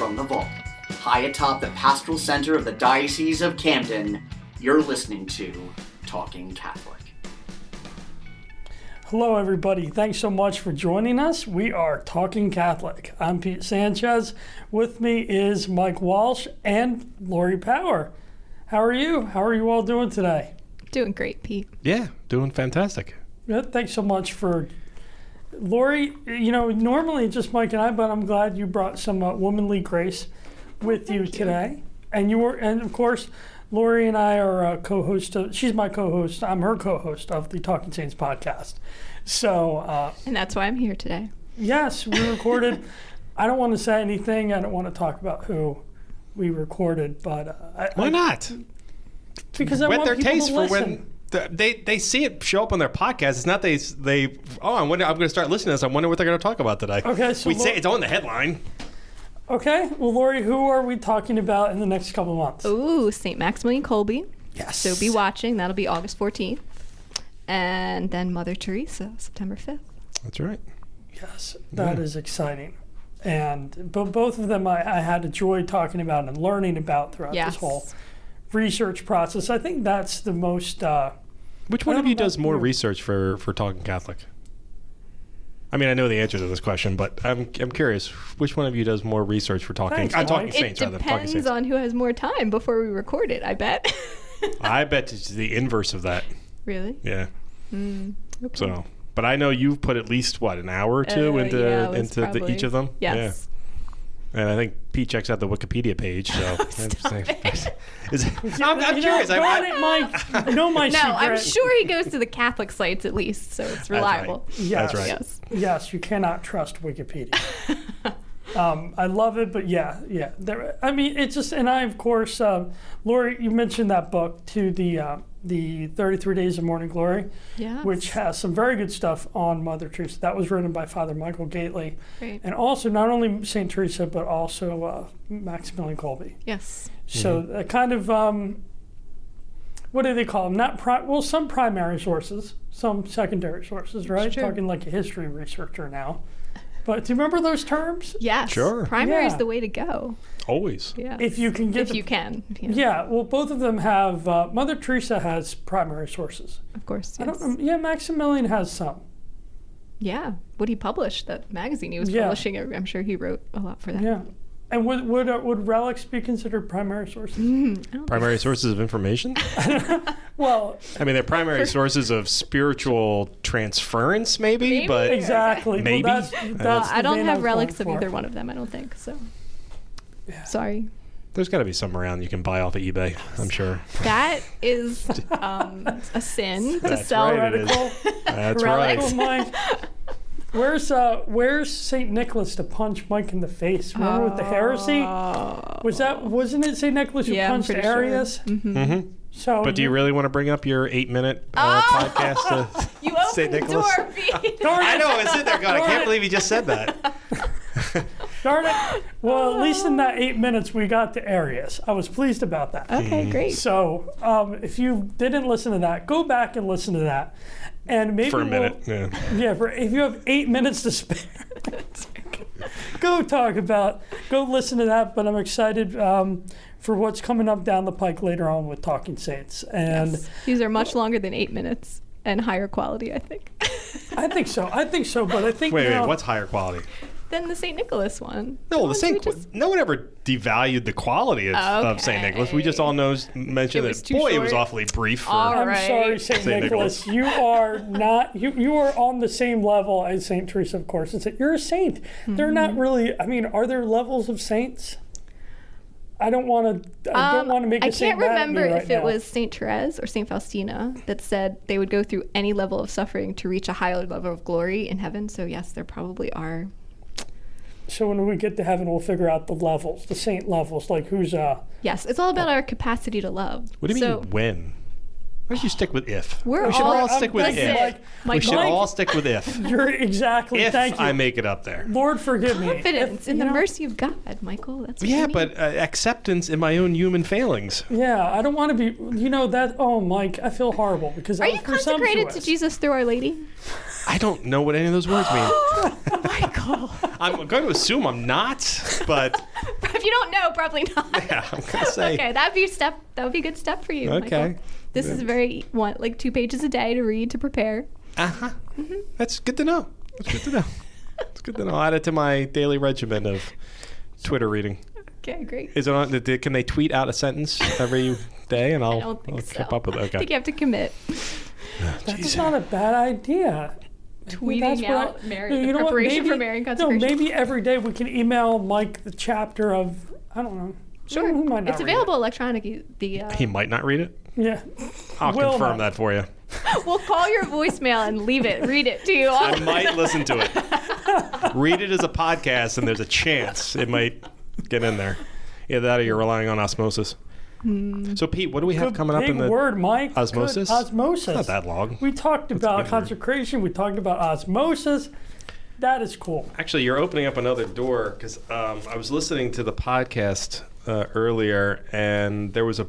from the vault, high atop the pastoral center of the Diocese of Camden, you're listening to Talking Catholic. Hello, everybody. Thanks so much for joining us. We are Talking Catholic. I'm Pete Sanchez. With me is Mike Walsh and Laurie Power. How are you? How are you all doing today? Doing great, Pete. Yeah, doing fantastic. Yeah, thanks so much for... Laurie, normally it's just Mike and I, but I'm glad you brought some womanly grace with you today. And of course, Laurie and I are co-host. She's my co-host. I'm her co-host of the Talking Saints podcast. So, and that's why I'm here today. Yes, we recorded. I don't want to say anything. I don't want to talk about who we recorded, but why not? Because I want their people taste to for listen. when they see it show up on their podcast. It's not I'm going to start listening to this. I wonder what they're going to talk about today. Okay, so we say it's on the headline. Okay, well, Laurie, who are we talking about in the next couple of months? Ooh, St. Maximilian Kolbe. Yes. So be watching. That'll be August 14th. And then Mother Teresa, September 5th. That's right. Yes, that is exciting. And both of them I had a joy talking about and learning about throughout this whole research process. I think that's the most... Which one of you does more research for Talking Catholic? I mean, I know the answer to this question, but I'm curious. Which one of you does more research for Talking Saints? It depends on who has more time before we record it, I bet. I bet it's the inverse of that. Really? Yeah. Okay. So, but I know you've put at least, an hour or two into each of them? Yes. Yeah. And I think Pete checks out the Wikipedia page, so I'm curious. Mike. I know my secret. No, I'm sure he goes to the Catholic sites at least, so it's reliable. That's right. Yes. That's right. Yes, you cannot trust Wikipedia. I love it, but yeah. It's just, and I, of course, Laurie, you mentioned that book to the 33 Days of Morning Glory, which has some very good stuff on Mother Teresa. That was written by Father Michael Gately. Great. And also not only St. Teresa, but also Maximilian Kolbe. Yes. So kind of, what do they call them? Some primary sources, some secondary sources, right? Talking like a history researcher now. But do you remember those terms? Yes. Sure. Primary is the way to go. Always. Yeah. If you can get... If you can. Yeah. Well, both of them have... Mother Teresa has primary sources. Of course, yes. Maximilian has some. Yeah. What he published, that magazine he was publishing, I'm sure he wrote a lot for that. Yeah. And would relics be considered primary sources? Primary sources of information? Well... I mean, they're primary sources of spiritual transference, maybe? But exactly. Maybe? Well, that's I don't have relics of either one of them, I don't think, so... Yeah. Sorry. There's got to be some around you can buy off of eBay, I'm sure. That is a sin to sell radical. That's relics. right. Where's Saint Nicholas to punch Mike in the face? Remember with the heresy? Wasn't it Saint Nicholas who punched Arius? Sure. Mm-hmm. So, but do you really want to bring up your 8-minute podcast to you Saint opened Nicholas? The door, Pete. I know, I was sitting there going, I can't believe you just said that. Darn it. Well, at least in that 8 minutes, we got to Arius. I was pleased about that. Okay, great. So if you didn't listen to that, go back and listen to that. And maybe for a minute, if you have 8 minutes to spare, go listen to that. But I'm excited for what's coming up down the pike later on with Talking Saints. And these are much longer than 8 minutes and higher quality, I think. I think so, but I think... Wait, what's higher quality? Than the St. Nicholas one. No, no one ever devalued the quality of St. Nicholas. We just all mentioned that, short. It was awfully brief. I'm sorry, St. Nicholas. You are not, you are on the same level as St. Teresa, of course. You're a saint. Mm-hmm. They're not really, are there levels of saints? I don't want to make a saint. I can't remember if it was St. Therese or St. Faustina that said they would go through any level of suffering to reach a higher level of glory in heaven. So yes, there probably are. So when we get to heaven, we'll figure out the levels, the saint levels, like who's... Yes, it's all about our capacity to love. What do you mean when? Why don't you stick with if? We should all stick with if. Mike, We should all stick with if. You're exactly. If thank you. I make it up there. Lord, forgive me. Confidence in the mercy of God, Michael. That's what Yeah, you mean. but acceptance in my own human failings. Yeah, I don't want to be. That. Oh, Mike, I feel horrible because Are I you was consecrated to presumptuous. Jesus through Our Lady? I don't know what any of those words mean. Michael. I'm going to assume I'm not, but If you don't know, probably not. yeah, I'm going to say. Okay, that would be a good step for you. Okay. Michael. This is like 2 pages a day to read to prepare. Uh-huh. That's good to know. It's good to know. It's good to know. I'll add it to my daily regimen of Twitter reading. Okay, great. Is it on? Can they tweet out a sentence every day, and I I'll don't think so. keep up with it? Okay. I think you have to commit. That's not a bad idea. Tweeting out preparation for marrying consecration. No, maybe every day we can email Mike the chapter of, I don't know. Sure. Who might not It's read available electronically. He might not read it. Yeah. I'll Will confirm not. that for you. We'll call your voicemail and read it to you. I might listen to it. Read it as a podcast, and there's a chance it might get in there. Either that or you're relying on osmosis. So, Pete, what do we have coming up in the word, Mike. osmosis? Good osmosis. It's not that long. We talked about consecration. We talked about osmosis. That is cool. Actually, you're opening up another door because I was listening to the podcast earlier, and there was a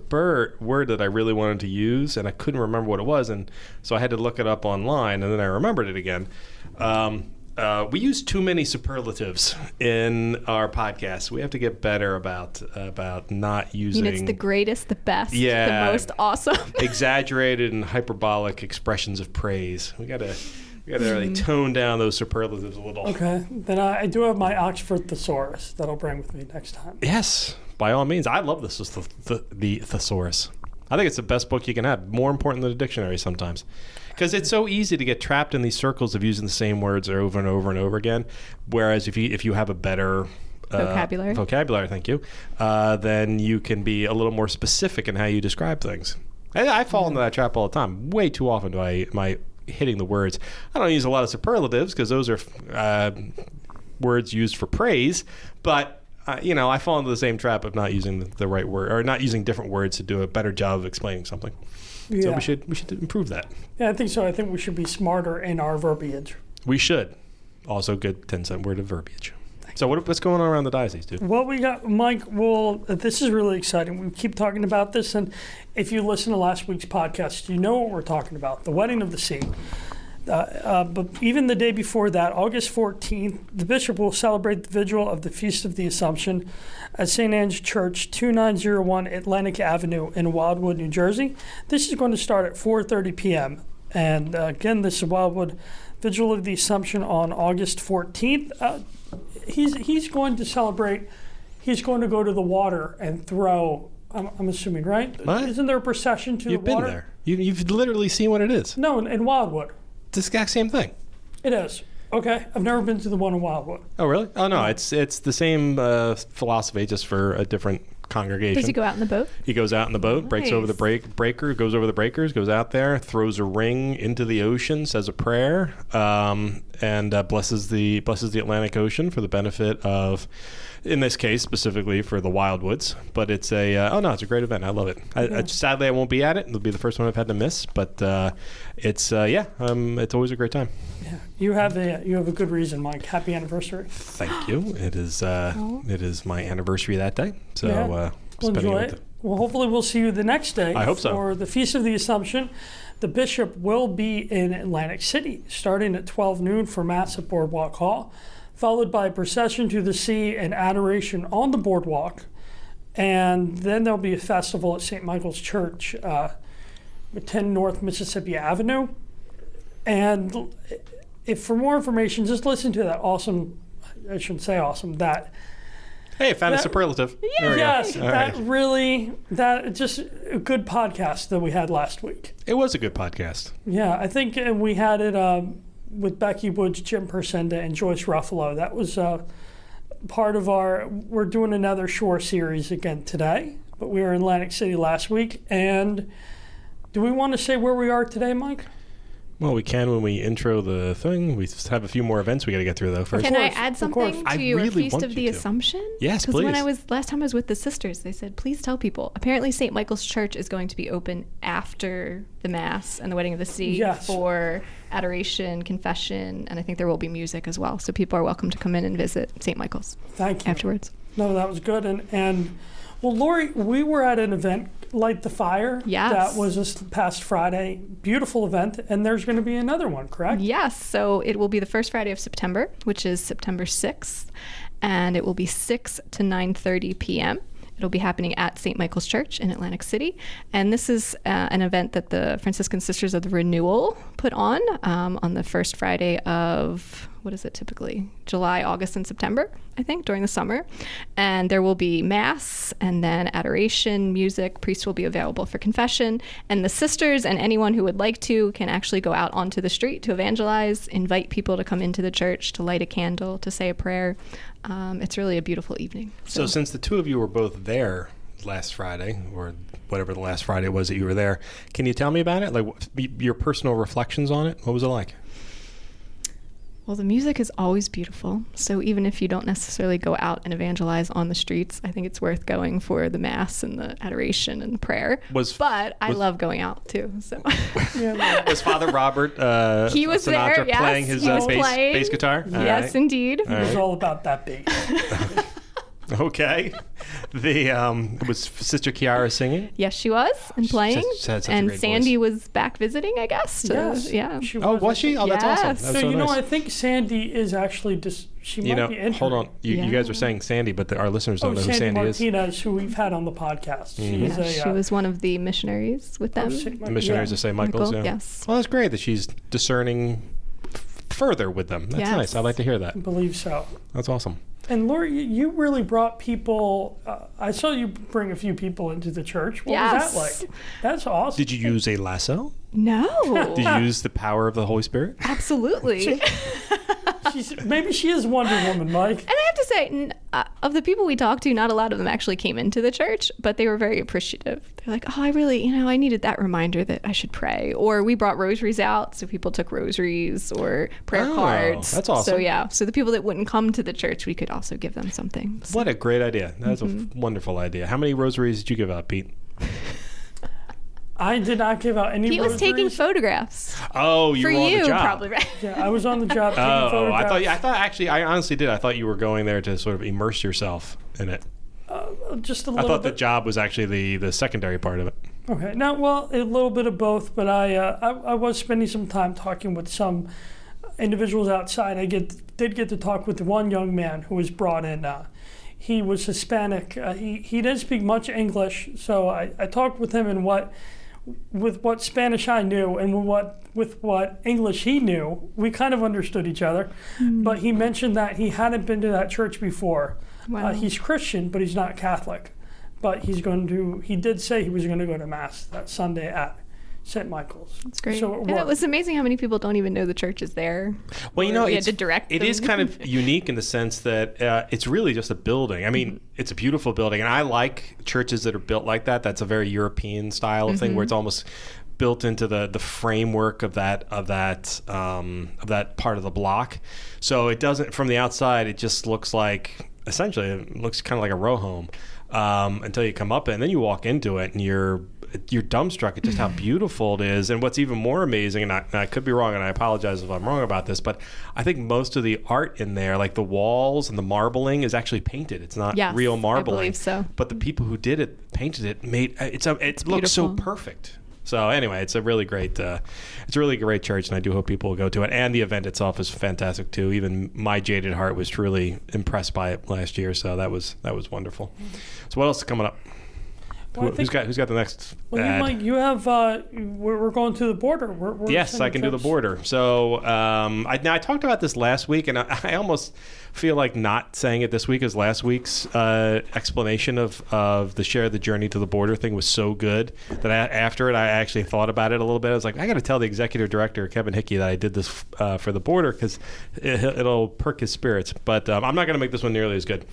word that I really wanted to use, and I couldn't remember what it was, and so I had to look it up online, and then I remembered it again. We use too many superlatives in our podcast. We have to get better about not using. It's the greatest, the best, Yeah. the most awesome. Exaggerated and hyperbolic expressions of praise. We gotta really tone down those superlatives a little. Okay. Then I do have my Oxford thesaurus that I'll bring with me next time. Yes, by all means. I love this. The thesaurus. I think it's the best book you can have. More important than a dictionary sometimes. Because it's so easy to get trapped in these circles of using the same words over and over and over again. Whereas if you have a better vocabulary, thank you, then you can be a little more specific in how you describe things. I fall into that trap all the time. Way too often am I hitting the words. I don't use a lot of superlatives because those are words used for praise, but I fall into the same trap of not using the right word or not using different words to do a better job of explaining something. Yeah. So we should improve that. Yeah, I think so. I think we should be smarter in our verbiage. We should. Also, good 10-cent word of verbiage. So what's going on around the diocese, dude? Well, we got, Mike, this is really exciting. We keep talking about this, and if you listen to last week's podcast, you know what we're talking about, the Wedding of the Sea. But even the day before that, August 14th, the bishop will celebrate the vigil of the Feast of the Assumption at St. Anne's Church, 2901 Atlantic Avenue in Wildwood, New Jersey. This is going to start at 4:30 p.m. And again, this is Wildwood Vigil of the Assumption on August 14th. He's going to celebrate. He's going to go to the water and throw. I'm assuming, right? What? Isn't there a procession to You've the water? been there. You've literally seen what it is. No, in Wildwood. It's the exact same thing. It is. Okay, I've never been to the one in Wildwood. Oh, really? Oh, no. It's the same philosophy, just for a different congregation. Does he go out in the boat? He goes out in the boat, breaks over the breaker, goes over the breakers, goes out there, throws a ring into the ocean, says a prayer, and blesses the Atlantic Ocean for the benefit of, in this case specifically for the Wildwoods. But it's it's a great event. I love it. Sadly, I won't be at it. It'll be the first one I've had to miss, but it's always a great time. Yeah, you have a good reason, Mike. Happy anniversary. Thank you. It is my anniversary that day. So we'll enjoy it. Well, hopefully we'll see you the next day. I hope so. For the Feast of the Assumption. The bishop will be in Atlantic City, starting at 12 noon for Mass at Boardwalk Hall, followed by a procession to the sea and adoration on the boardwalk. And then there'll be a festival at St. Michael's Church, 10 North Mississippi Avenue. And if for more information, just listen to that awesome, I shouldn't say awesome, that. Hey, found a superlative. Yes, Right. that just a good podcast that we had last week. It was a good podcast. Yeah, I think we had it with Becky Woods, Jim Persenda, and Joyce Ruffalo. That was part of we're doing another shore series again today, but we were in Atlantic City last week. And do we want to say where we are today, Mike? Well, we can when we intro the thing. We have a few more events we got to get through, though, first. Can I add something I to your really Feast want of you the to. Assumption? Yes, Because please. last time I was with the sisters, they said, please tell people. Apparently, St. Michael's Church is going to be open after the Mass and the Wedding of the Sea Yes. for adoration, confession, and I think there will be music as well. So people are welcome to come in and visit St. Michael's Thank you. afterwards. No, that was good. And well, Laurie, we were at an event, Light the Fire. Yes. That was this past Friday. Beautiful event. And there's going to be another one, correct? Yes, so it will be the first Friday of September, which is September 6th, and it will be 6 to 9:30 p.m. It'll be happening at St. Michael's Church in Atlantic City. And this is an event that the Franciscan Sisters of the Renewal put on the first Friday of, what is it typically? July, August, and September, I think, during the summer. And there will be Mass and then adoration, music. Priests will be available for confession. And the sisters and anyone who would like to can actually go out onto the street to evangelize, invite people to come into the church, to light a candle, to say a prayer. It's really a beautiful evening. So since the two of you were both there last Friday, or whatever the last Friday was that you were there, can you tell me about it? Like your personal reflections on it? What was it like? Well, the music is always beautiful. So even if you don't necessarily go out and evangelize on the streets, I think it's worth going for the Mass and the adoration and the prayer. But I love going out too. So Was Father Robert he was Sinatra there, yes. playing his He was playing. bass guitar? All Yes, right. indeed. It was all about that bass. Okay. Was Sister Chiara singing? Yes, she was, and playing. She had such a and great Sandy voice. was back visiting, I guess. Yes. Yeah. She Was she? Oh, that's awesome. Yes. That's So, so you know, nice. I think Sandy is actually just, she might be entering. Hold on. You Yeah. guys are saying Sandy, but our listeners don't know who Sandy Sandy is. Martinez, who we've had on the podcast. She's Yeah, a, she was one of the missionaries with them. The missionaries of St. Michael's, Michael, yeah. yes. Well, that's great that she's discerning further with them. That's Yes. nice. I like to hear I that. believe so. That's awesome. And Laurie, you really brought people. I saw you bring a few people into the church. What was Yes. that like? That's awesome. Did you use a lasso? No. Did you use the power of the Holy Spirit? Absolutely. Maybe she is Wonder Woman, Mike. And I have to say, of the people we talked to, not a lot of them actually came into the church, but they were very appreciative. They're like, oh, I really, I needed that reminder that I should pray. Or we brought rosaries out, so people took rosaries or prayer cards. That's awesome. So yeah, so the people that wouldn't come to the church, we could also give them something. So. What a great idea. That's a wonderful idea. How many rosaries did you give out, Pete? I did not give out any He was taking rosaries. photographs. Oh, you For were on you, the job. probably, right? Yeah, I was on the job taking Oh, photographs. I honestly did. I thought you were going there to sort of immerse yourself in it. Just a I little thought the bit. job was actually the secondary part of it. Okay, now, well, a little bit of both, but I was spending some time talking with some individuals outside. I did get to talk with one young man who was brought in. He was Hispanic. He didn't speak much English, so I talked with him with what Spanish I knew and with what English he knew. We kind of understood each other, but he mentioned that he hadn't been to that church before. Wow. He's Christian, but he's not Catholic. But he did say he was going to go to Mass that Sunday at St. Michael's. That's great. So And it was amazing how many people don't even know the church is there. Well, Or we had to direct it them. is kind of unique in the sense that it's really just a building. I mean, it's a beautiful building, and I like churches that are built like that. That's a very European style of thing where it's almost built into the framework of that part of the block. So it doesn't, from the outside, it just looks like, essentially, it looks kind of like a row home until you come up it, and then you walk into it, and you're dumbstruck at just how beautiful it is. And what's even more amazing, and I could be wrong, and I apologize if I'm wrong about this, but I think most of the art in there, like the walls and the marbling, is actually painted. It's not Yes, real I marbling. believe so. But the people who did it, painted it, it looks so beautiful. perfect. So anyway, it's a really great church, and I do hope people will go to it. And the event itself is fantastic too. Even my jaded heart was truly impressed by it last year, so that was wonderful. So what else is coming up? Well, Who's got the next Well, ad? you have. We're going to the border. We're Yes, sending I can do the trips. border. So I talked about this last week, and I almost feel like not saying it this week, as last week's explanation of the Share the Journey to the Border thing was so good that after it, I actually thought about it a little bit. I was like, I got to tell the executive director, Kevin Hickey, that I did this for the border because it'll perk his spirits. But I'm not going to make this one nearly as good.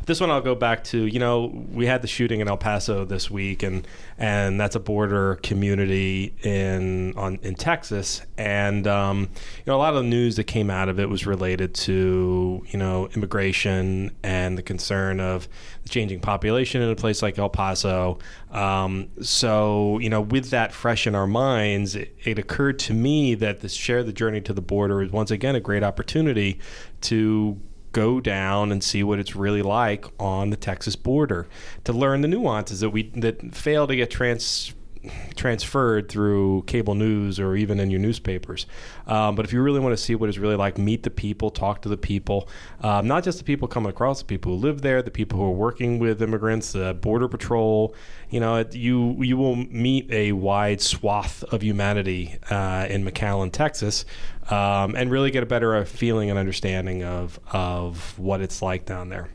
This one I'll go back to, we had the shooting in El Paso this week, and that's a border community in Texas. And, a lot of the news that came out of it was related to, immigration and the concern of the changing population in a place like El Paso. So, with that fresh in our minds, it occurred to me that this Share the Journey to the Border is once again a great opportunity to go down and see what it's really like on the Texas border, to learn the nuances that fail to get transferred through cable news or even in your newspapers. But if you really want to see what it's really like, meet the people, talk to the people, not just the people coming across, the people who live there, the people who are working with immigrants, the Border Patrol. You will meet a wide swath of humanity in McAllen, Texas, and really get a better feeling and understanding of what it's like down there.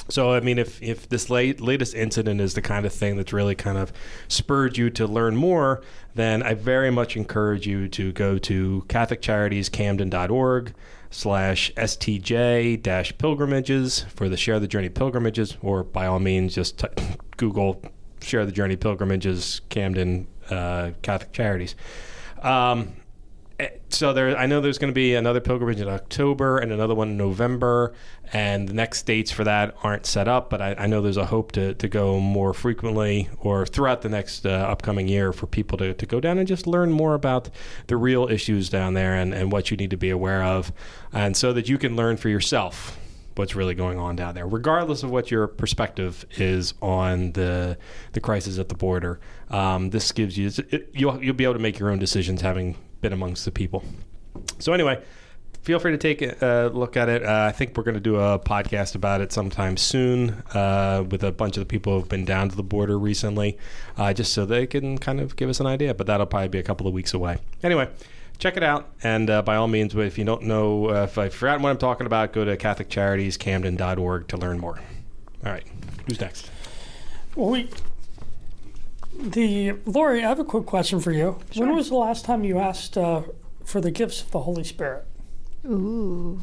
So, I mean, if this latest incident is the kind of thing that's really kind of spurred you to learn more, then I very much encourage you to go to CatholicCharitiesCamden.org/STJ-pilgrimages for the Share the Journey pilgrimages, or by all means, just Google Share the Journey pilgrimages Camden Catholic Charities. So I know there's going to be another pilgrimage in October and another one in November, and the next dates for that aren't set up, but I know there's a hope to go more frequently or throughout the next upcoming year for people to go down and just learn more about the real issues down there and what you need to be aware of, and so that you can learn for yourself what's really going on down there, regardless of what your perspective is on the crisis at the border. This gives you, you'll be able to make your own decisions having been amongst the people. So anyway, feel free to take a look at it. I think we're going to do a podcast about it sometime soon with a bunch of the people who've been down to the border recently, just so they can kind of give us an idea, but that'll probably be a couple of weeks away. Anyway, check it out, and by all means, if you don't know, if I've forgotten what I'm talking about, go to CatholicCharitiesCamden.org to learn more. All right, who's next? Well, Laurie, I have a quick question for you. Sure. When was the last time you asked for the gifts of the Holy Spirit? Ooh,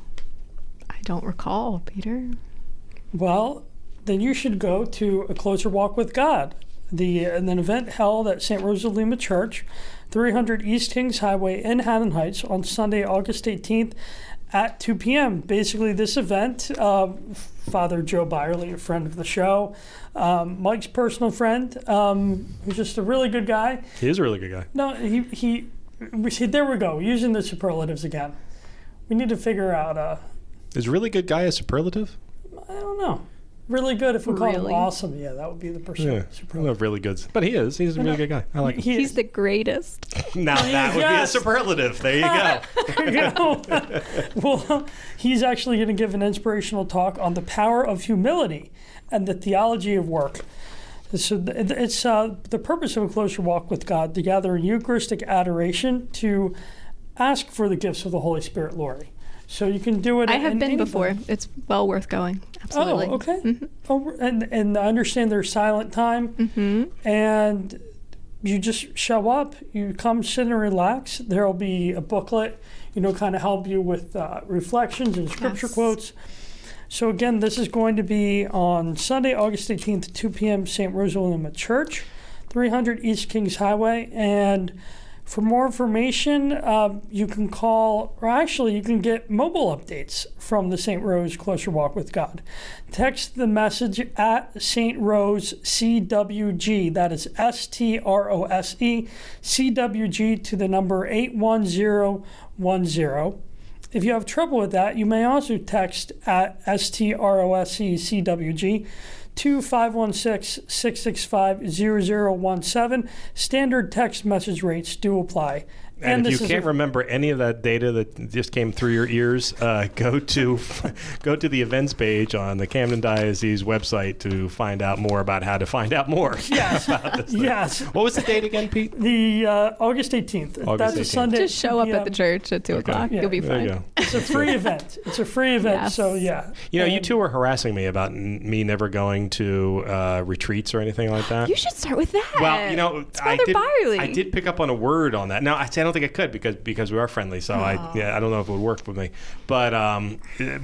I don't recall, Peter. Well, then you should go to A Closer Walk with God, an event held at St. Rose of Lima Church, 300 East Kings Highway in Haddon Heights on Sunday, August 18th at 2 p.m. Basically, this event, Father Joe Byerly, a friend of the show, Mike's personal friend, who's just a really good guy. He is a really good guy. No, there we go, using the superlatives again. We need to figure out... Is really good guy a superlative? I don't know. Really good, if we call him Really? awesome, yeah, that would be the superlative. I love really good. But he is. He's a really good guy. I like him. He's the greatest. Now that would be a superlative. There you go. There you go. Well, he's actually going to give an inspirational talk on the power of humility and the theology of work. So it's the purpose of A Closer Walk with God, to gather in Eucharistic adoration to ask for the gifts of the Holy Spirit, Laurie. So you can do it. I have been before. It's well worth going. Absolutely. Oh, okay. Mm-hmm. Oh, and I understand there's silent time, Mm-hmm. and you just show up. You come, sit, and relax. There'll be a booklet, kind of help you with reflections and scripture Yes. quotes. So again, this is going to be on Sunday, August 18th, 2 p.m., St. Rose of Lima Church, 300 East Kings Highway. And for more information, you can call, or actually you can get mobile updates from the St. Rose Closer Walk with God. Text the message at St. Rose CWG, that is STROSE CWG, to the number 81010. If you have trouble with that, you may also text at STROSE CWG to 516-665-0017. Standard text message rates do apply. And if you can't remember any of that data that just came through your ears, go to the events page on the Camden Diocese website to find out more about how to find out more. Yes. About this thing. Yes. What was the date again, Pete? The August 18th. August That's a 18th. Sunday. Just show up at the church at 2 o'clock. Yeah. You'll be There fine. you go. It's a free event. It's a free event. Yes. So yeah. You know, you two were harassing me about me never going to retreats or anything like that. You should start with that. Well, you know, it's rather barley. I did pick up on a word on that. Now, I don't think I could because we are friendly. So I don't know if it would work with me. But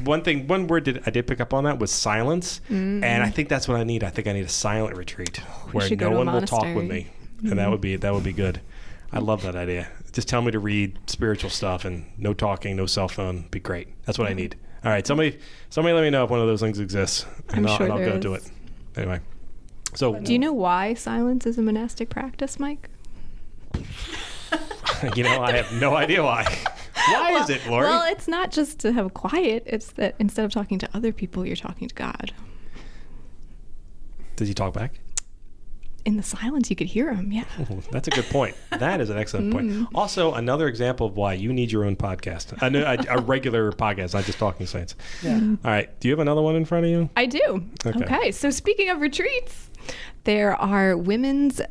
one word I did pick up on that was silence, and I think that's what I need. I think I need a silent retreat where no one will talk with me, and that would be good. I love that idea. Just tell me to read spiritual stuff and no talking, no cell phone. Be great. That's what I need. All right, somebody let me know if one of those things exists, and I'll go do it. Anyway, so do you know why silence is a monastic practice, Mike? You know, I have no idea why. Why is it, Laurie? Well, it's not just to have quiet. It's that instead of talking to other people, you're talking to God. Does he talk back? In the silence, you could hear him, yeah. That's a good point. That is an excellent point. Also, another example of why you need your own podcast, a regular podcast, not just Talking Saints. Yeah. All right. Do you have another one in front of you? I do. Okay. So speaking of retreats, there are women's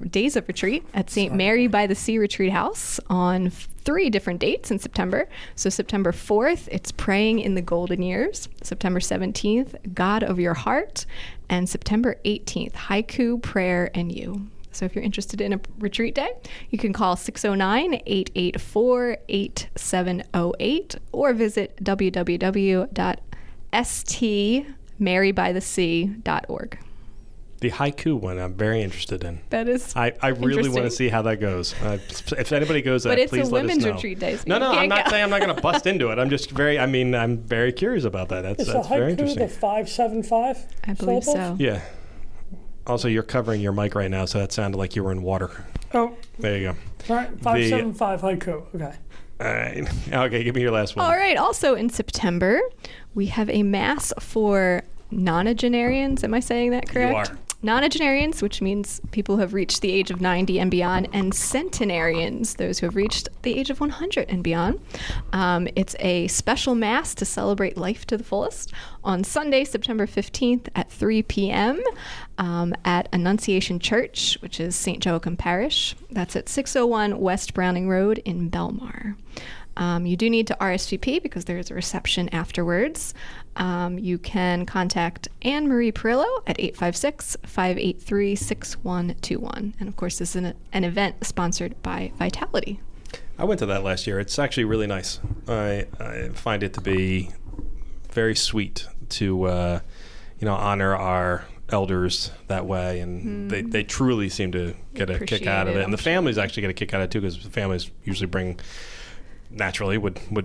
days of retreat at St. Mary by the Sea Retreat House on 3 different dates in September. So September 4th, it's Praying in the Golden Years. September 17th, God of Your Heart. And September 18th, Haiku, Prayer, and You. So if you're interested in a retreat day, you can call 609-884-8708 or visit www.stmarybythesea.org. The haiku one, I'm very interested in. That is I really want to see how that goes. If anybody goes, but it's please a let us women's know. retreat day. So No, I'm not saying I'm not going to bust into it. I'm just I'm very curious about that. That's very interesting. The 575? I believe so. Yeah. Also, you're covering your mic right now, so that sounded like you were in water. Oh. There you go. All right, 575 haiku. Okay. All right. Okay, give me your last one. All right. Also in September, we have a mass for nonagenarians. Am I saying that correct? You are. Nonagenarians, which means people who have reached the age of 90 and beyond, and centenarians, those who have reached the age of 100 and beyond. It's a special mass to celebrate life to the fullest on Sunday, September 15th at 3 p.m. At Annunciation Church, which is St. Joachim Parish. That's at 601 West Browning Road in Belmar. You do need to RSVP because there is a reception afterwards. You can contact Anne-Marie Perillo at 856-583-6121. And of course, this is an event sponsored by Vitality. I went to that last year. It's actually really nice. I find it to be very sweet to honor our elders that way, and they truly seem to get a kick out of it. And the families actually get a kick out of it too, because the families usually would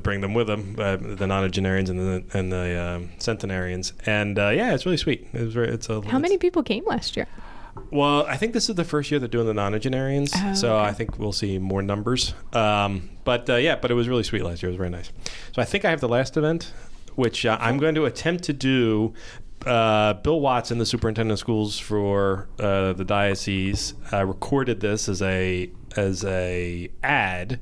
bring them with them, the nonagenarians and the centenarians, and it's really sweet. How many people came last year? Well, I think this is the first year they're doing the nonagenarians, so okay. I think we'll see more numbers. But it was really sweet last year. It was very nice. So I think I have the last event, which I'm going to attempt to do. Bill Watson, the superintendent of schools for the diocese, recorded this as a ad.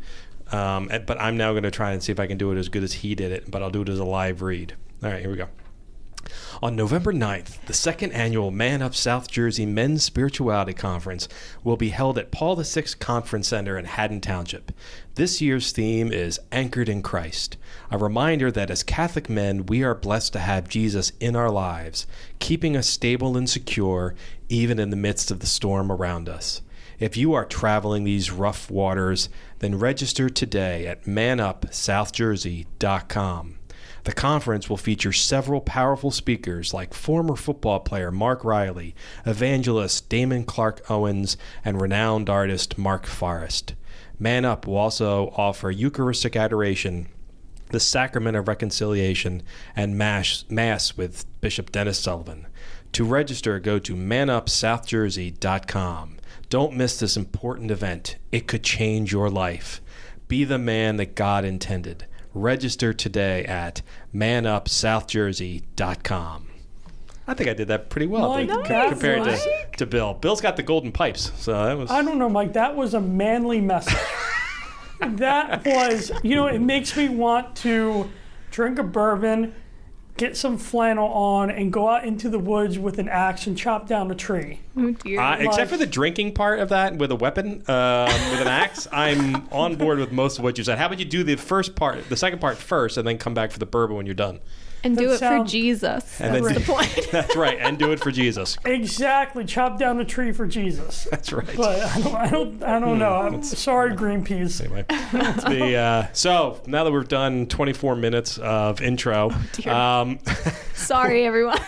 But I'm now going to try and see if I can do it as good as he did it, but I'll do it as a live read. All right, here we go. On November 9th, the second annual Man Up South Jersey Men's Spirituality Conference will be held at Paul VI Conference Center in Haddon Township. This year's theme is Anchored in Christ, a reminder that as Catholic men, we are blessed to have Jesus in our lives, keeping us stable and secure even in the midst of the storm around us. If you are traveling these rough waters, then register today at manupsouthjersey.com. The conference will feature several powerful speakers like former football player Mark Riley, evangelist Damon Clark Owens, and renowned artist Mark Forrest. Man Up will also offer Eucharistic adoration, the Sacrament of Reconciliation, and Mass with Bishop Dennis Sullivan. To register, go to manupsouthjersey.com. Don't miss this important event. It could change your life. Be the man that God intended. Register today at manupsouthjersey.com. I think I did that pretty well compared to Bill. Bill's got the golden pipes, so that was... I don't know, Mike. That was a manly message. That was, it makes me want to drink a bourbon, get some flannel on, and go out into the woods with an axe and chop down a tree. Oh dear. Except for the drinking part of that with a weapon, with an axe, I'm on board with most of what you said. How about you do the second part first, and then come back for the bourbon when you're done? And do That it for sounds- Jesus. And That's then- the point. That's right, and do it for Jesus. Exactly, chop down a tree for Jesus. That's right. But I don't know. I'm sorry, Greenpeace. Anyway, so now that we've done 24 minutes of intro, Sorry, everyone.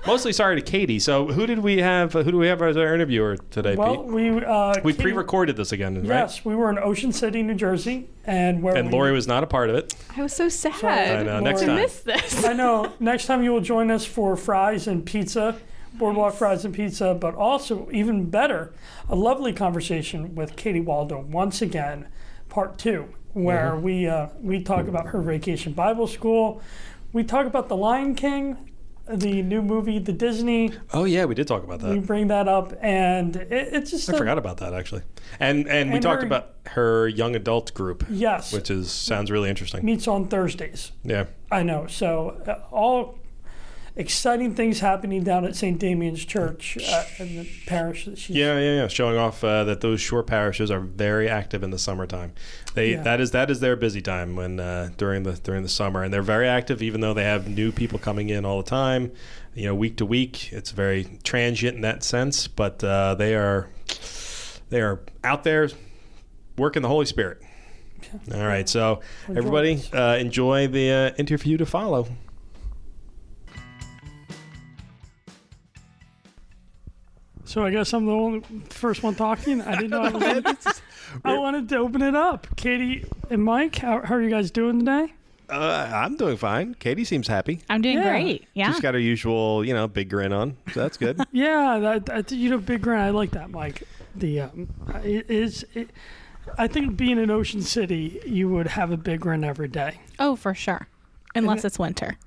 mostly sorry to Katie. So who do we have as our interviewer today, Well, Pete? We Katie- pre-recorded this again, right? Yes, we were in Ocean City, New Jersey, and Lori was not a part of it. I was so sad. I know. Next to time. miss this. I know. Next time you will join us for fries and pizza, boardwalk fries and pizza, but also even better, a lovely conversation with Katie Waldow once again, part 2, where we talk about her vacation Bible school. We talk about The Lion King, the new movie, the Disney. Oh yeah, we did talk about We that. bring that up, and it's just I forgot about that actually. And we And talked her- about her young adult group, Yes, which sounds really interesting. meets on Thursdays. Yeah. I know. So all exciting things happening down at Saint Damien's Church in the parish that she's. Yeah. Showing off that those shore parishes are very active in the summertime. That is their busy time when during the summer, and they're very active even though they have new people coming in all the time. Week to week. It's very transient in that sense, but they are out there working the Holy Spirit. All right, so everybody enjoy the interview to follow. So I guess I'm the first one talking. I didn't know I was. I wanted to open it up. Katie and Mike, how are you guys doing today? I'm doing fine. Katie seems happy. I'm doing Yeah. great. Yeah. She's got her usual, big grin on, so that's good. Yeah, big grin. I like that, Mike. I think being in Ocean City, you would have a big grin every day. Oh, for sure. Unless it's winter.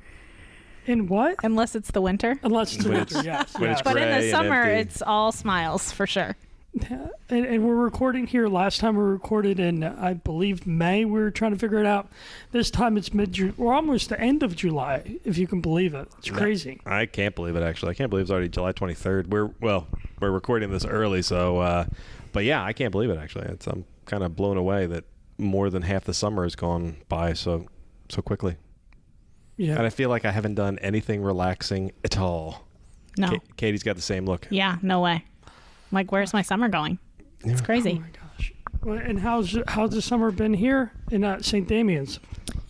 In what? Unless it's the winter. Unless it's When winter, it's- yes. when it's yes. But in gray the and summer, empty. it's all smiles for sure. And we're recording here. Last time we recorded in, I believe, May. We were trying to figure it out. This time it's mid-June. We're almost the end of July, if you can believe it. It's crazy. I can't believe it, actually. I can't believe it's already July 23rd. We're recording this early, so, but yeah, I can't believe it, actually. I'm kind of blown away that more than half the summer has gone by so quickly. Yeah. And I feel like I haven't done anything relaxing at all. No. Katie's got the same look. Yeah, no way. I'm like, where's my summer going? It's Oh crazy. my gosh. Well, and how's the summer been here in St. Damien's?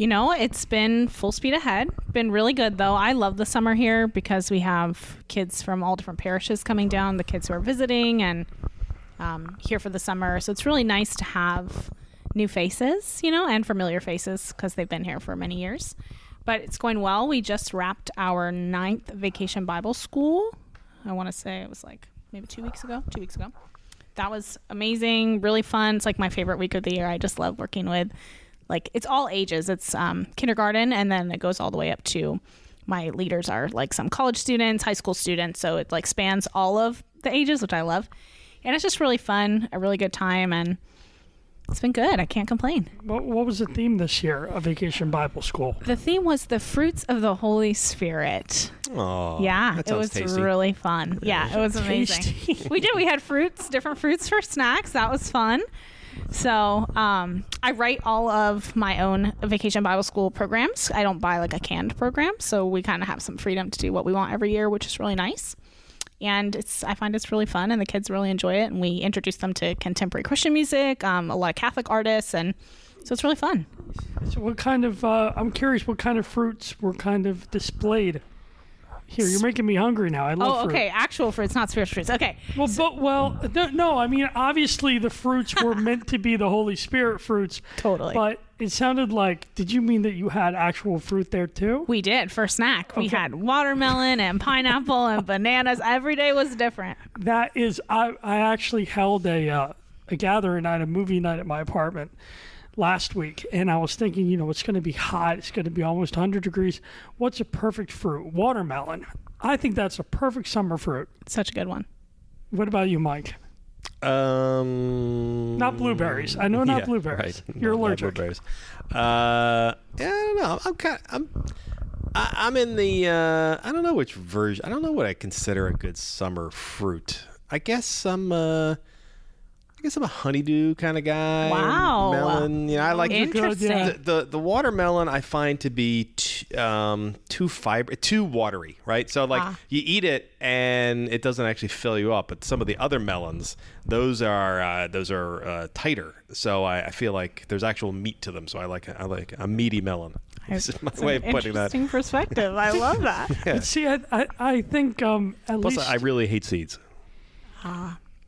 It's been full speed ahead. Been really good, though. I love the summer here because we have kids from all different parishes coming down, the kids who are visiting and here for the summer. So it's really nice to have new faces, and familiar faces because they've been here for many years. But it's going well. We just wrapped our 9th Vacation Bible School. I want to say it was like maybe 2 weeks ago. That was amazing, really fun. It's like my favorite week of the year. I just love working with, it's all ages. It's kindergarten, and then it goes all the way up to, my leaders are like some college students, high school students. So it spans all of the ages, which I love. And it's just really fun, a really good time, and it's been good. I can't complain. What was the theme this year of Vacation Bible School? The theme was the fruits of the Holy Spirit. Oh, Yeah, that it sounds was tasty. really fun. Yeah, it was amazing. Tasty. We did. We had different fruits for snacks. That was fun. So I write all of my own Vacation Bible School programs. I don't buy a canned program. So we kind of have some freedom to do what we want every year, which is really nice. And I find it's really fun, and the kids really enjoy it. And we introduce them to contemporary Christian music, a lot of Catholic artists, and so it's really fun. So what kind of, I'm curious, what kind of fruits were kind of displayed here? You're making me hungry now. I love Oh, fruit. okay. Actual fruits, not spiritual fruits. Okay. No, I mean, obviously the fruits were meant to be the Holy Spirit fruits. Totally. But it sounded like, did you mean that you had actual fruit there too? We did for snack. We Okay. had watermelon and pineapple and bananas. Every day was different. That is, I actually held a gathering night, a movie night at my apartment last week, and I was thinking, it's going to be hot. It's going to be almost 100 degrees. What's a perfect fruit? Watermelon. I think that's a perfect summer fruit. Such a good one. What about you, Mike? Not blueberries. I know not blueberries. Right. You're Not allergic. blueberries. I don't know. I'm in the. I don't know which version. I don't know what I consider a good summer fruit. I guess I'm a honeydew kind of guy. Wow. Melon. You know, I like Interesting. the watermelon. I find to be too watery, right? So like you eat it and it doesn't actually fill you up. But some of the other melons, those are tighter. So I feel like there's actual meat to them. So I like a meaty melon. This is my way of putting that. Interesting perspective. I love that. Yeah. See, I think at Plus, least I really hate seeds.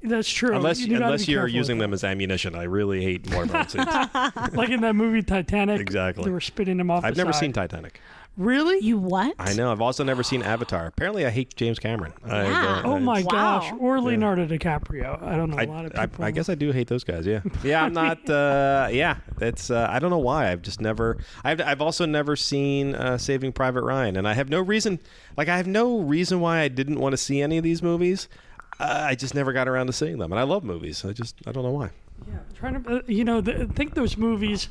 that's true. Unless You gotta be you're careful using with them as ammunition, I really hate watermelon seeds. that. Like in that movie Titanic. Exactly. They were spitting them off. I've the never side. seen Titanic. Really? You what? I know. I've also never seen Avatar. Apparently, I hate James Cameron. Oh my Wow. gosh! Or Leonardo DiCaprio. I don't know. A lot of people. I guess I do hate those guys. Yeah. Yeah. I'm not. Yeah. That's. I don't know why. I've just never. I've also never seen Saving Private Ryan, and I have no reason. Like I have no reason why I didn't want to see any of these movies. I just never got around to seeing them, and I love movies. I don't know why. Yeah, trying to. I think those movies.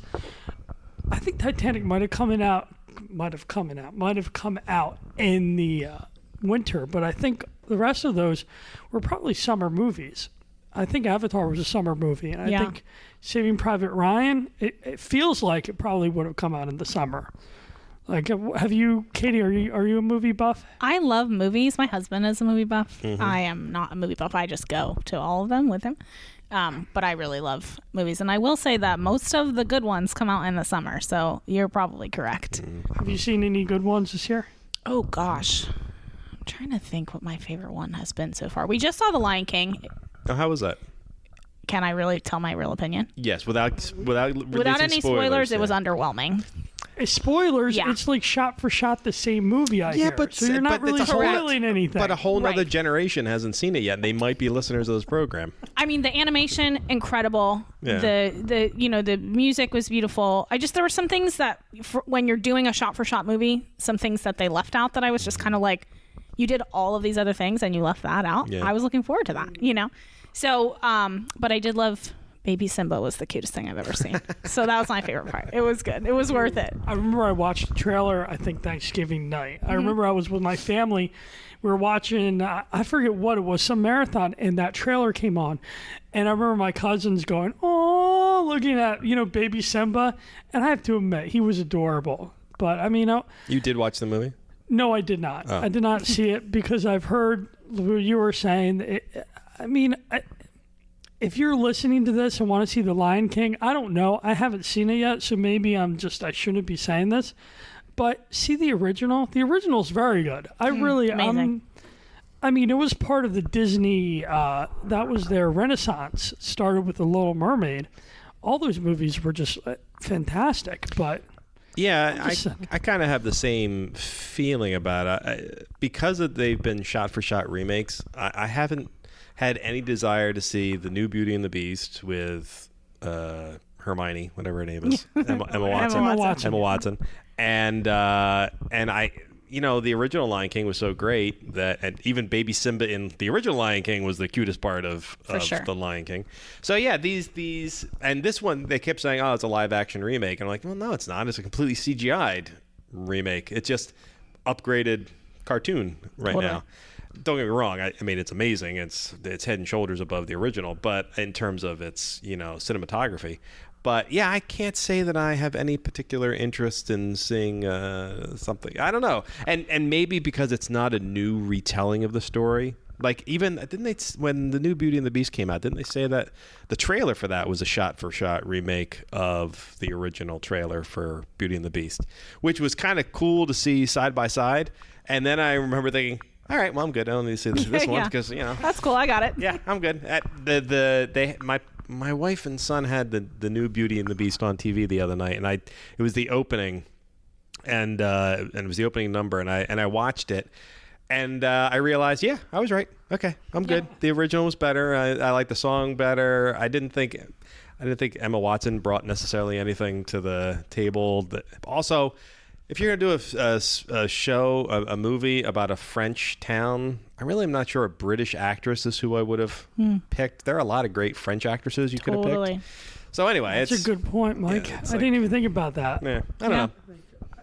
I think Titanic might have come out in the winter, but I think the rest of those were probably summer movies. I think Avatar was a summer movie, and I think Saving Private Ryan, it feels like it probably would have come out in the summer. Like, have you, Katie? Are you a movie buff? I love movies. My husband is a movie buff. Mm-hmm. I am not a movie buff. I just go to all of them with him. But I really love movies, and I will say that most of the good ones come out in the summer. So you're probably correct. Have you seen any good ones this year? Oh gosh, I'm trying to think what my favorite one has been so far. We just saw The Lion King. Oh, how was that? Can I really tell my real opinion? Yes, without any spoilers, it was underwhelming. Spoilers, Yeah. It's like shot for shot the same movie, I hear. but so you're not but really it's a whole- spoiling anything. But a whole nother Right. generation hasn't seen it yet. And they might be listeners of this program. I mean, the animation incredible. Yeah. The music was beautiful. There were some things that when you're doing a shot for shot movie, some things that they left out that I was just kind of like, you did all of these other things and you left that out. Yeah. I was looking forward to that, So, but I did love Baby Simba was the cutest thing I've ever seen. So that was my favorite part. It was good. It was worth it. I remember I watched the trailer, I think Thanksgiving night. I remember I was with my family. We were watching, I forget what it was, some marathon, and that trailer came on. And I remember my cousins going, oh, looking at, Baby Simba. And I have to admit, he was adorable. But, I mean, You did watch the movie? no, I did not. Oh. I did not see it because I've heard what you were saying. If you're listening to this and want to see The Lion King, I don't know. I haven't seen it yet, so maybe I shouldn't be saying this. But see the original. The original's very good. Amazing. It was part of the Disney, that was their renaissance. It started with The Little Mermaid. All those movies were just fantastic, but... Yeah, I kind of have the same feeling about it. Because they've been shot-for-shot remakes, I haven't had any desire to see the new Beauty and the Beast with Hermione, whatever her name is, Emma Watson. And I, the original Lion King was so great and even Baby Simba in the original Lion King was the cutest part of sure. the Lion King. So yeah, these and this one they kept saying, oh, it's a live action remake. And I'm like, well, no, it's not. It's a completely CGI'd remake. It's just upgraded cartoon now. Don't get me wrong. I mean, it's amazing. It's head and shoulders above the original, but in terms of its cinematography. But yeah, I can't say that I have any particular interest in seeing something. I don't know, and maybe because it's not a new retelling of the story. Like even when the new Beauty and the Beast came out, didn't they say that the trailer for that was a shot-for-shot remake of the original trailer for Beauty and the Beast, which was kind of cool to see side by side. And then I remember thinking, all right, well, I'm good. I don't need to see this one because that's cool. I got it. Yeah, I'm good. My wife and son had the new Beauty and the Beast on TV the other night, and it was the opening, and it was the opening number, and I watched it, and I realized, yeah, I was right. Okay, I'm good. The original was better. I like the song better. I didn't think Emma Watson brought necessarily anything to the table. Also, if you're going to do a show, a movie about a French town, I really am not sure a British actress is who I would have picked. There are a lot of great French actresses you could have picked. So anyway, That's a good point, Mike. Yeah, I didn't even think about that. Yeah, I don't know.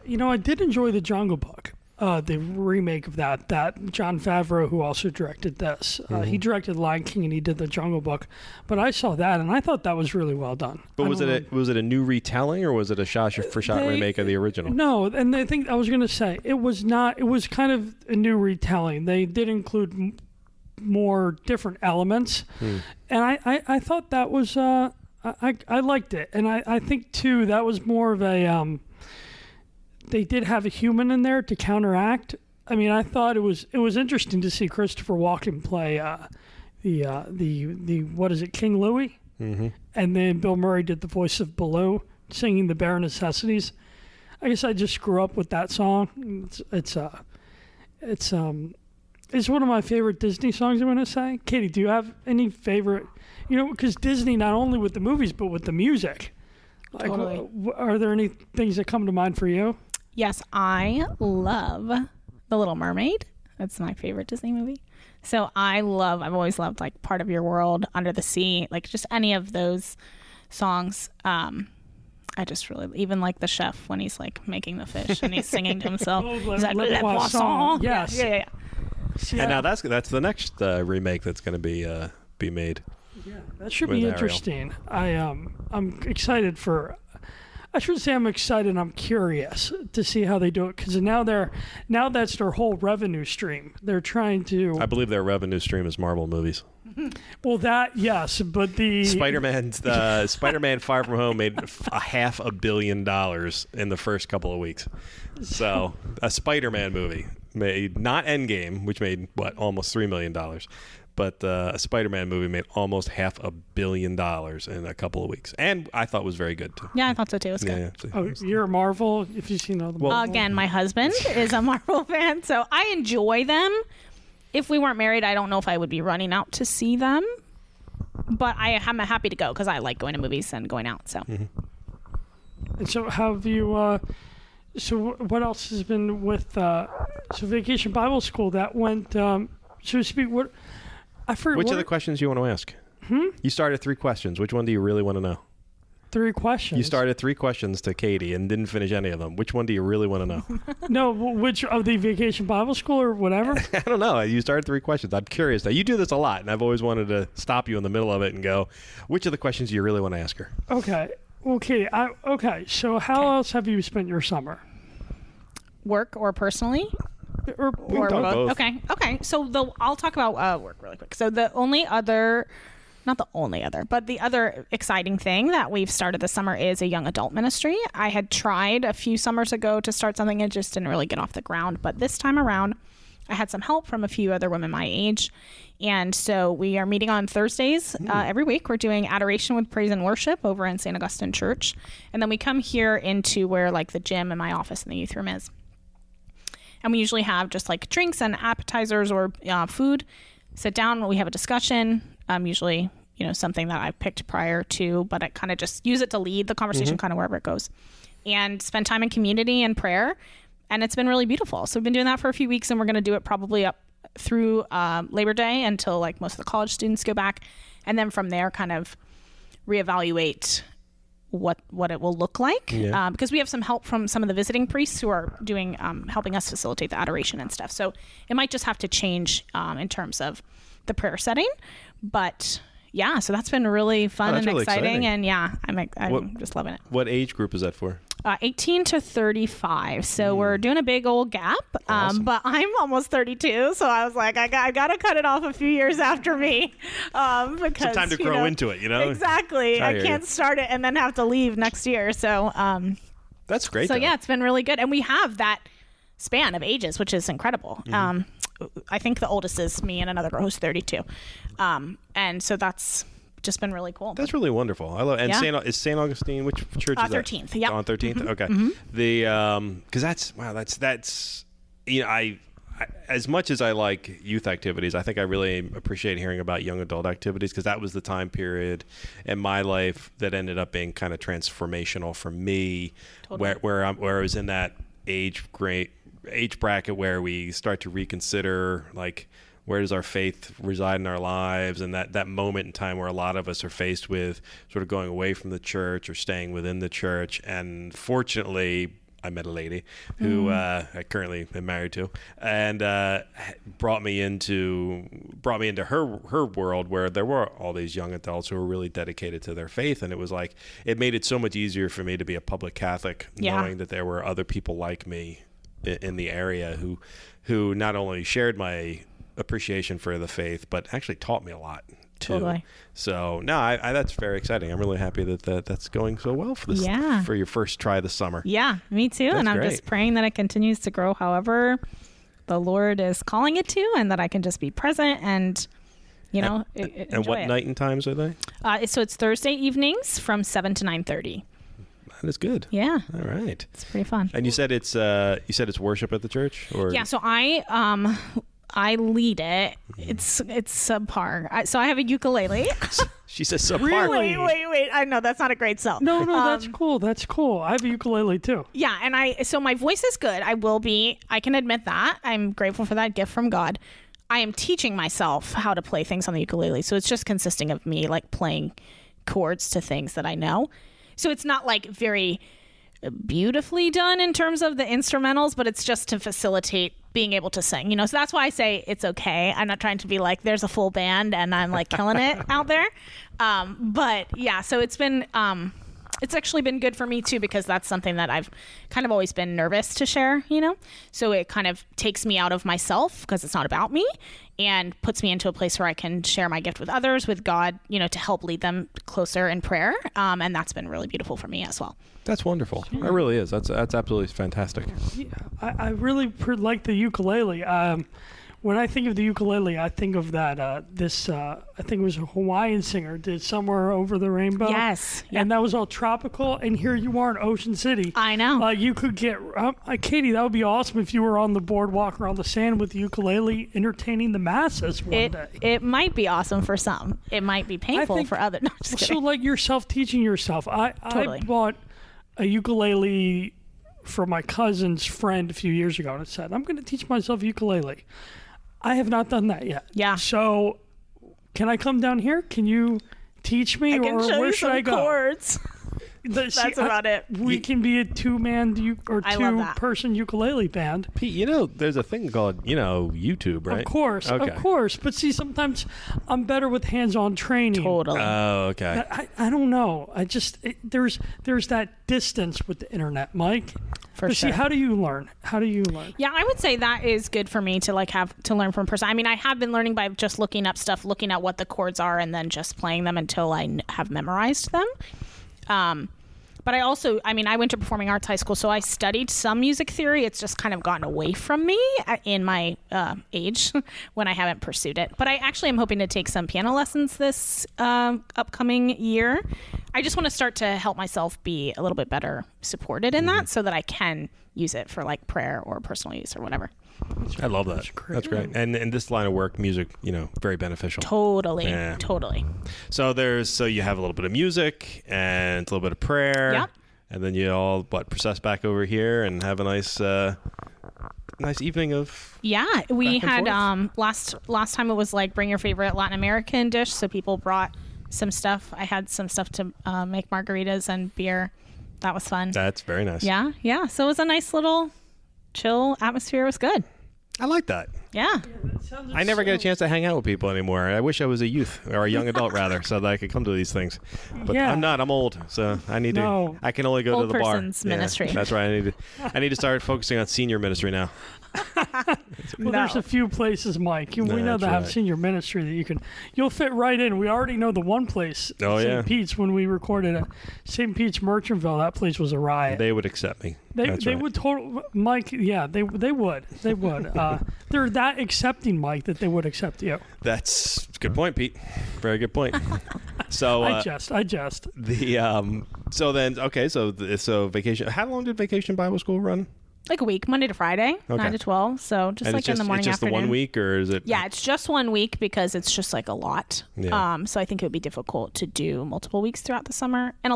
I did enjoy The Jungle Book, the remake of that Jon Favreau, who also directed this. He directed Lion King and he did The Jungle Book. But I saw that and I thought that was really well done. But was it a new retelling or was it a shot-for-shot remake of the original? No, and I think I was going to say, it was not. It was kind of a new retelling. They did include more different elements. And I thought that was... I liked it. And I think, too, that was more of a... they did have a human in there to counteract. I mean, I thought it was interesting to see Christopher Walken play the what is it, King Louis? And then Bill Murray did the voice of Baloo singing The Bare Necessities. I guess I just grew up with that song. It's one of my favorite Disney songs, I'm going to say. Katie, do you have any favorite... because Disney, not only with the movies, but with the music. Like, Totally. Are there any things that come to mind for you? Yes, I love The Little Mermaid. That's my favorite Disney movie. So I've always loved like Part of Your World, Under the Sea, like just any of those songs. I just really, even like the chef when he's like making the fish and he's singing to himself. He's like, Le Poisson. Yes. Yeah. And now that's the next remake that's going to be made. Yeah, that should be interesting. I'm excited for... I should say I'm excited. I'm curious to see how they do it because now that's their whole revenue stream. They're trying to... I believe their revenue stream is Marvel movies. Well, that, yes, but the... Spider-Man Far From Home made $500 million in the first couple of weeks. So a Spider-Man movie made, not Endgame, which made, almost $3 million. But a Spider-Man movie made almost $500 million in a couple of weeks. And I thought it was very good, too. Yeah, I thought so, too. It was good. Yeah. Oh, you're a Marvel? If you've seen all the Marvel? Again, my husband is a Marvel fan, so I enjoy them. If we weren't married, I don't know if I would be running out to see them. But I'm happy to go because I like going to movies and going out. So. And so have you... so what else has been with... so Vacation Bible School, that went... so to speak, what... I forget. Which of the questions you want to ask? You started 3 questions. Which one do you really want to know? 3 questions? You started 3 questions to Katie and didn't finish any of them. Which one do you really want to know? No, which of the Vacation Bible School or whatever? I don't know. You started 3 questions. I'm curious. Now, you do this a lot, and I've always wanted to stop you in the middle of it and go, which of the questions do you really want to ask her? Okay. Well, Katie, so how else have you spent your summer? Work or personally? Or both. Okay. So I'll talk about work really quick. So the other exciting thing that we've started this summer is a young adult ministry. I had tried a few summers ago to start something and just didn't really get off the ground. But this time around, I had some help from a few other women my age. And so we are meeting on Thursdays every week. We're doing adoration with praise and worship over in St. Augustine Church. And then we come here into where like the gym and my office and the youth room is. And we usually have just like drinks and appetizers or food. Sit down, we have a discussion, usually, something that I've picked prior to, but I kind of just use it to lead the conversation kind of wherever it goes. And spend time in community and prayer. And it's been really beautiful. So we've been doing that for a few weeks and we're going to do it probably up through Labor Day until like most of the college students go back. And then from there kind of reevaluate what it will look like because we have some help from some of the visiting priests who are doing helping us facilitate the adoration and stuff, so it might just have to change in terms of the prayer setting, but so that's been really fun and really exciting. And I'm just loving it. What age group is that for? 18 to 35, so we're doing a big old gap. Awesome. But I'm almost 32, so I was like, I got to cut it off a few years after me, because some time to grow into it, Exactly. I can't start it and then have to leave next year. So that's great. So though. yeah, it's been really good, and we have that span of ages, which is incredible. I think the oldest is me and another girl who's 32, and so that's just been really cool. That's really wonderful. I love. And is Saint Augustine, which church is that? 13th. Yeah. On 13th. Okay. The because that's I as much as I like youth activities, I think I really appreciate hearing about young adult activities because that was the time period in my life that ended up being kind of transformational for me, where I was in that age bracket where we start to reconsider like where does our faith reside in our lives, and that moment in time where a lot of us are faced with sort of going away from the church or staying within the church. And fortunately, I met a lady who I currently am married to, and brought me into her world where there were all these young adults who were really dedicated to their faith, and it was like it made it so much easier for me to be a public Catholic, knowing that there were other people like me in the area who not only shared my appreciation for the faith, but actually taught me a lot too. Totally. So no, I that's very exciting. I'm really happy that's going so well for this for your first try this summer. Yeah, me too. That's and I'm great. just praying that it continues to grow however the Lord is calling it to, and that I can just be present and And enjoy what it. night and times are they? So it's Thursday evenings from 7 to 9:30. That is good. Yeah, All right. it's pretty fun. And you said it's worship at the church, or Yeah, so I lead it. It's subpar. So I have a ukulele. she says subpar. Really? Wait. I know that's not a great sell. No, that's cool. That's cool. I have a ukulele too. Yeah, and so my voice is good. I can admit that. I'm grateful for that gift from God. I am teaching myself how to play things on the ukulele. So it's just consisting of me like playing chords to things that I know. So it's not like very beautifully done in terms of the instrumentals, but it's just to facilitate being able to sing, so that's why I say it's okay. I'm not trying to be like there's a full band and I'm like killing it out there, but yeah, so it's been it's actually been good for me too, because that's something that I've kind of always been nervous to share, so it kind of takes me out of myself because it's not about me, and puts me into a place where I can share my gift with others, with God, to help lead them closer in prayer, and that's been really beautiful for me as well. That's wonderful. It really is. That's absolutely fantastic. Yeah, I really like the ukulele. When I think of the ukulele, I think of that I think it was a Hawaiian singer did Somewhere Over the Rainbow. Yes. And that was all tropical, and here you are in Ocean City. I know. You could get Katie, that would be awesome if you were on the boardwalk or on the sand with the ukulele entertaining the masses one day. It might be awesome for some. It might be painful for others. No, just So kidding. like yourself teaching yourself. Totally. I bought a ukulele for my cousin's friend a few years ago, and it said, I'm going to teach myself ukulele. I have not done that yet. Yeah. So can I come down here? Can you teach me? I can or show where you should some I go? chords. That's about it. We can be a two-man or I love that. two-person ukulele band. Pete, there's a thing called, YouTube, right? Of course, Okay. of course. But see, sometimes I'm better with hands-on training. Totally. Oh, okay. I don't know. There's that distance with the internet, Mike. For sure. See, how do you learn? Yeah, I would say that is good for me to have to learn from a person. I mean, I have been learning by just looking up stuff, looking at what the chords are, and then just playing them until I have memorized them. But I also, I went to performing arts high school, so I studied some music theory. It's just kind of gotten away from me in my age when I haven't pursued it. But I actually am hoping to take some piano lessons this upcoming year. I just want to start to help myself be a little bit better supported in that, so that I can use it for like prayer or personal use or whatever. I love that. That's great. And in this line of work, music, very beneficial. Totally. Yeah. Totally. So you have a little bit of music and a little bit of prayer. Yep. And then you all process back over here and have a nice evening of. Yeah, we back and had last time it was like bring your favorite Latin American dish, so people brought some stuff. I had some stuff to make margaritas and beer. That was fun. That's very nice. Yeah. So it was a nice little chill atmosphere. It was good. I like that. Yeah. I never get a chance to hang out with people anymore. I wish I was a youth or a young adult rather, so that I could come to these things. But Yeah. I'm not. I'm old, so I need No. to. I can only go Old to the bar. person's ministry. That's right. I need to start focusing on senior ministry now. Well, there's a few places, Mike. We know That's that have right. senior ministry that you'll fit right in. We already know the one place, Oh, St. yeah. Pete's, when we recorded at St. Pete's Merchantville. That place was a riot. They would accept me. They would totally, Mike. Yeah, they would. They would. They're that accepting, Mike, that they would accept you. That's a good point, Pete. Very good point. So I just. So vacation. How long did Vacation Bible School run? Like a week, Monday to Friday, 9 to 12. So just And like it's just, in the morning, it's just afternoon. the 1 week, or is it? Yeah, it's just 1 week because it's just like a lot. Yeah. So I think it would be difficult to do multiple weeks throughout the summer. And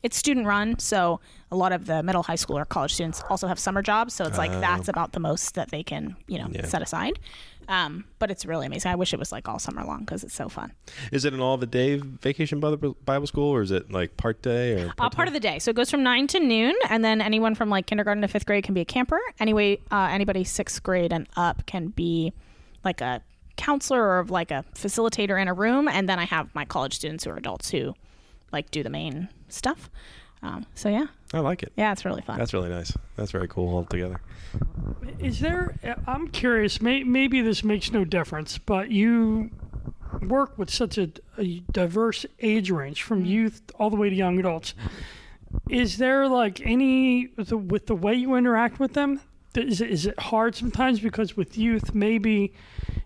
it's student run, so a lot of the middle, high school, or college students also have summer jobs. So it's like that's about the most that they can, set aside. But it's really amazing. I wish it was like all summer long because it's so fun. Is it an all-the-day vacation Bible school, or is it like part day or part of the day? So it goes from 9 to noon, and then anyone from like kindergarten to 5th grade can be a camper. Anyway, anybody 6th grade and up can be like a counselor or like a facilitator in a room, and then I have my college students who are adults who like do the main stuff. So yeah, I like it. Yeah, it's really fun. That's really nice. That's very cool altogether. Is there? I'm curious. Maybe this makes no difference, but you work with such a diverse age range, from youth all the way to young adults. Is there like with the way you interact with them? Is it hard sometimes, because with youth maybe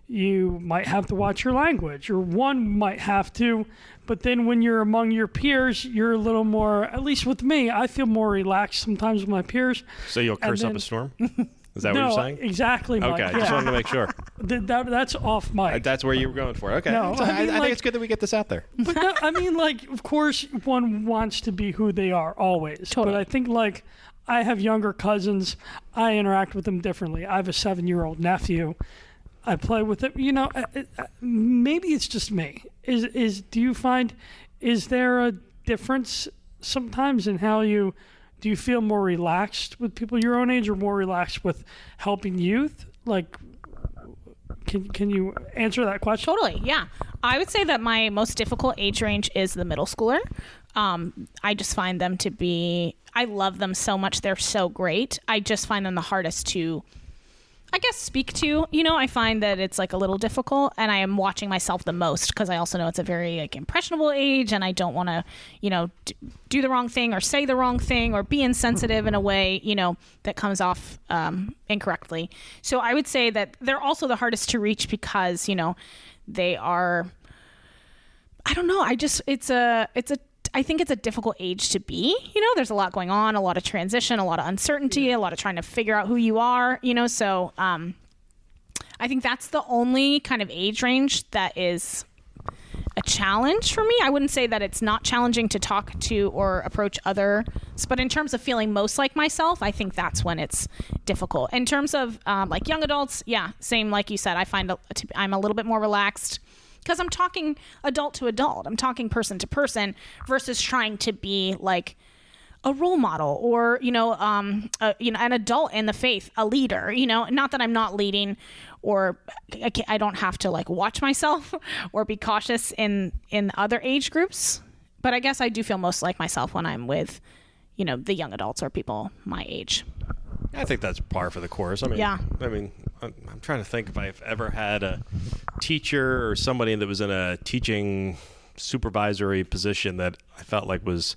you might have to watch your language, or one might have to, but then when you're among your peers, you're a little more, at least with me, I feel more relaxed sometimes with my peers. So you'll curse up a storm? Is that what you're saying? Exactly, Mike. Okay, I just wanted to make sure. That's off mic. That's where you were going for. Okay. No, So I like, think it's good that we get this out there. But no, I mean, like, of course, one wants to be who they are always. Totally. But I think, like, I have younger cousins. I interact with them differently. I have a 7-year-old nephew. I play with it. You know, maybe it's just me. Do you find, is there a difference sometimes in how do you feel more relaxed with people your own age, or more relaxed with helping youth? Like, can you answer that question? Totally, yeah. I would say that my most difficult age range is the middle schooler. I just find them to be, I love them so much. They're so great. I just find them the hardest to, I guess, speak to. You know, I find that it's like a little difficult, and I am watching myself the most, because I also know it's a very like impressionable age, and I don't want to, you know, do the wrong thing or say the wrong thing or be insensitive in a way, you know, that comes off incorrectly. So I would say that they're also the hardest to reach, because, you know, they are, I don't know. I think it's a difficult age to be, you know, there's a lot going on, a lot of transition, a lot of uncertainty, a lot of trying to figure out who you are, you know, so I think that's the only kind of age range that is a challenge for me. I wouldn't say that it's not challenging to talk to or approach others, but in terms of feeling most like myself, I think that's when it's difficult. In terms of like young adults, yeah, same like you said, I find I'm a little bit more relaxed, because I'm talking adult to adult. I'm talking person to person, versus trying to be like a role model, or, you know, an adult in the faith, a leader, you know, not that I'm not leading, or I don't have to like watch myself or be cautious in other age groups. But I guess I do feel most like myself when I'm with, you know, the young adults or people my age. I think that's par for the course. I mean, yeah. I'm trying to think if I've ever had a teacher or somebody that was in a teaching supervisory position that I felt like was,